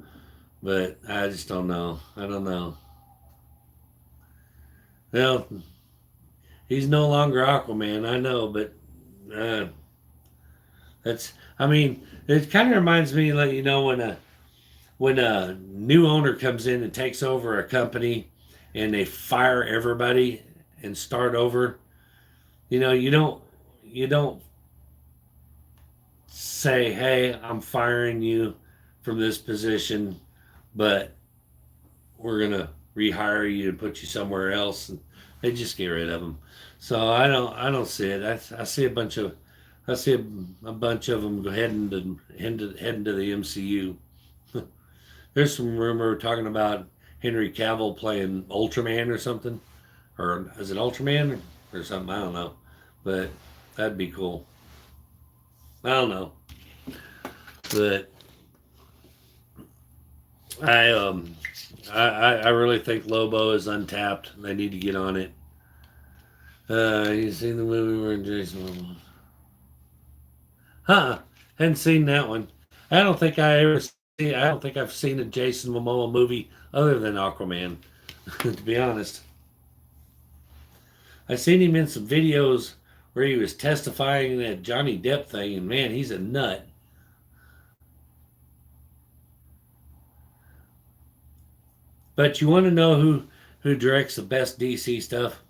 A: but I just don't know. I don't know. Well, he's no longer Aquaman, I know, but I mean, it kind of reminds me, like, when a new owner comes in and takes over a company and they fire everybody and start over. You don't say, "Hey, I'm firing you from this position, but we're gonna rehire you and put you somewhere else," and they just get rid of them. So I don't see it. I see a bunch of them heading to the MCU. There's some rumor talking about Henry Cavill playing Ultraman or something, or is it Ultraman or something? I don't know, but that'd be cool. I don't know, but I really think Lobo is untapped. They need to get on it. You seen the movie where Jason Momoa? Hadn't seen that one. I don't think I've seen a Jason Momoa movie other than Aquaman. To be honest, I seen him in some videos where he was testifying in that Johnny Depp thing, and man, he's a nut. But you want to know who directs the best DC stuff?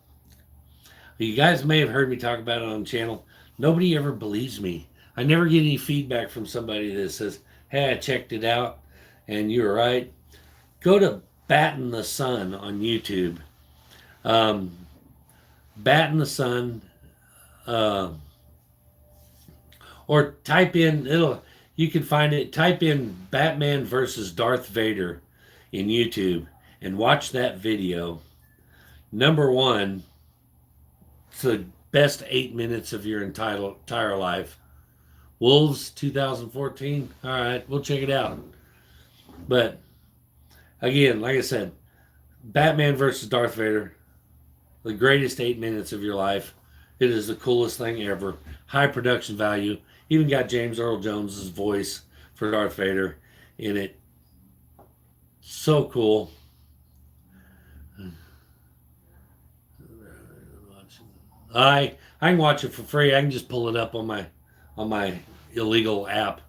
A: You guys may have heard me talk about it on the channel. Nobody ever believes me. I never get any feedback from somebody that says, "Hey, I checked it out, and you were right." Go to Batting the Sun on YouTube. Batting the Sun, or type in you can find it. Type in Batman versus Darth Vader in YouTube and watch that video. Number one, it's the best 8 minutes of your entire life. Wolves 2014. All right, we'll check it out. But again, like I said, Batman versus Darth Vader. the greatest 8 minutes of your life. It is the coolest thing ever. High production value. Even got James Earl Jones's voice for Darth Vader in it. So cool. I can watch it for free. I can just pull it up on my illegal app.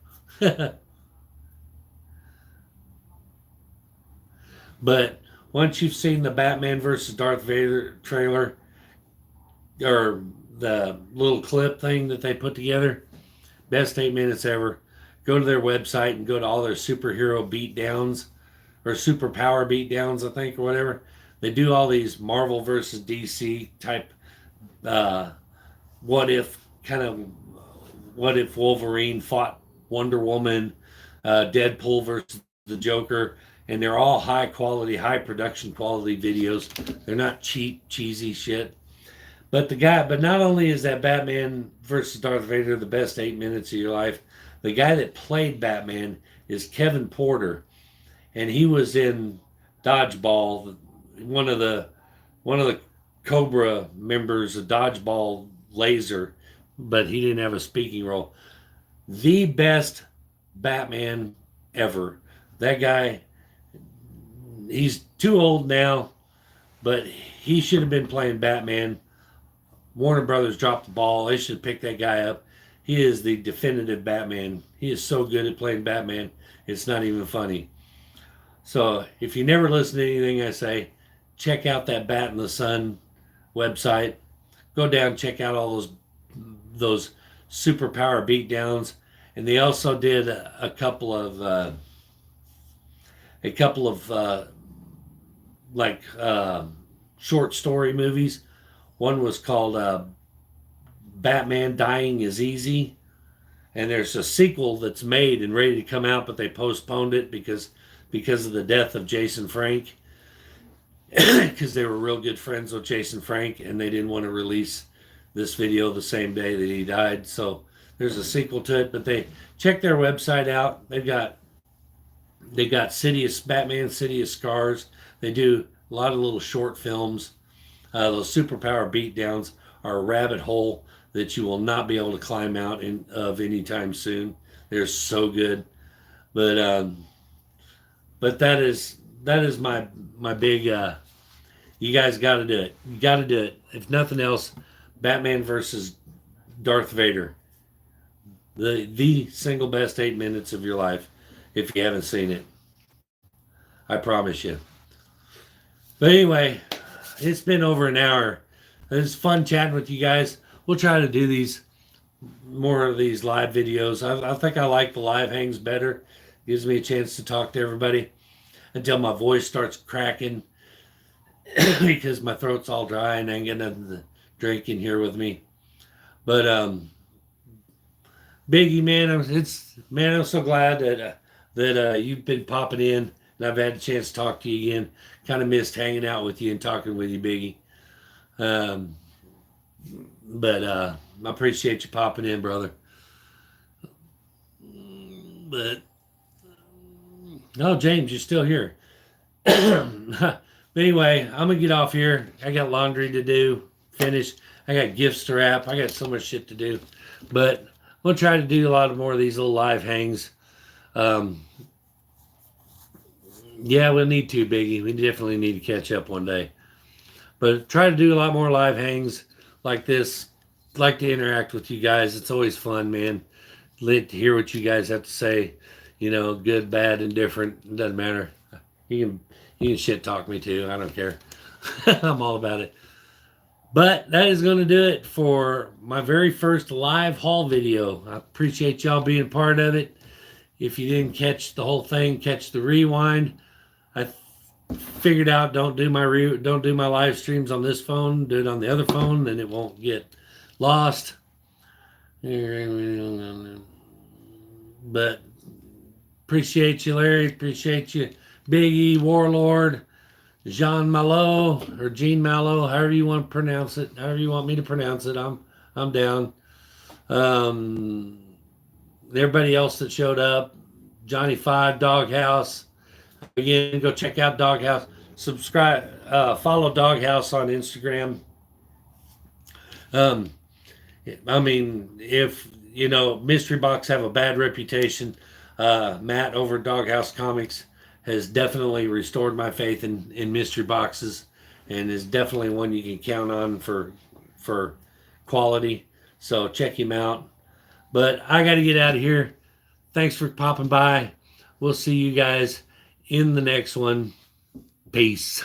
A: But once you've seen the Batman versus Darth Vader trailer or the little clip thing that they put together, best 8 minutes ever. Go to their website and go to all their superhero beatdowns or superpower beatdowns, I think, or whatever. They do all these Marvel versus DC type what if Wolverine fought Wonder Woman, Deadpool versus the Joker, and they're all high quality, high production quality videos. They're not cheap, cheesy shit. But not only is that Batman versus Darth Vader the best 8 minutes of your life, the guy that played Batman is Kevin Porter, and he was in Dodgeball, one of the Cobra members of Dodgeball Laser, but he didn't have a speaking role. The best Batman ever. That guy, he's too old now, but he should have been playing Batman. Warner Brothers dropped the ball. They should pick that guy up. He is the definitive Batman. He is so good at playing Batman, it's not even funny. So if you never listen to anything I say, check out that Bat in the Sun website. Go down, check out all those superpower beatdowns, and they also did a couple of short story movies. One was called Batman Dying is Easy, and there's a sequel that's made and ready to come out, but they postponed it because of the death of Jason Frank, because they were real good friends with Jason Frank, and they didn't want to release this video the same day that he died. So there's a sequel to it, but they check their website out. They got Batman City of Scars. They do a lot of little short films. Those superpower beatdowns are a rabbit hole that you will not be able to climb out of anytime soon. They're so good, but that is my big. You guys got to do it. You got to do it. If nothing else, Batman versus Darth Vader. The single best 8 minutes of your life, if you haven't seen it. I promise you. But anyway, it's been over an hour. It's fun chatting with you guys. We'll try to do more of these live videos. I think I like the live hangs better. Gives me a chance to talk to everybody until my voice starts cracking because my throat's all dry and I ain't got nothing to drink in here with me. But Biggie, man, I'm so glad that you've been popping in and I've had a chance to talk to you again. Kind of missed hanging out with you and talking with you, Biggie. But I appreciate you popping in, brother. But James, you're still here. But anyway, I'm gonna get off here. I got laundry to do, finish. I got gifts to wrap. I got so much shit to do. But we'll try to do a lot more of these little live hangs. Yeah, we'll need to, Biggie. We definitely need to catch up one day. But try to do a lot more live hangs like this. Like to interact with you guys. It's always fun, man. Like to hear what you guys have to say. You know, good, bad, indifferent. It doesn't matter. You can shit talk me too. I don't care. I'm all about it. But that is going to do it for my very first live haul video. I appreciate y'all being part of it. If you didn't catch the whole thing, catch the rewind. I figured out don't do my live streams on this phone. Do it on the other phone, then it won't get lost. But appreciate you, Larry. Appreciate you, Biggie, Warlord, Jean Malo, or Gene Malo, however you want to pronounce it. However you want me to pronounce it, I'm down. Everybody else that showed up, Johnny Five, Doghouse. Again, go check out Doghouse. subscribe, follow Doghouse on Instagram. Um, I mean, if you know, mystery box have a bad reputation, Matt over at Doghouse Comics has definitely restored my faith in mystery boxes, and is definitely one you can count on for quality. So check him out. But I got to get out of here. Thanks for popping by. We'll see you guys in the next one. Peace.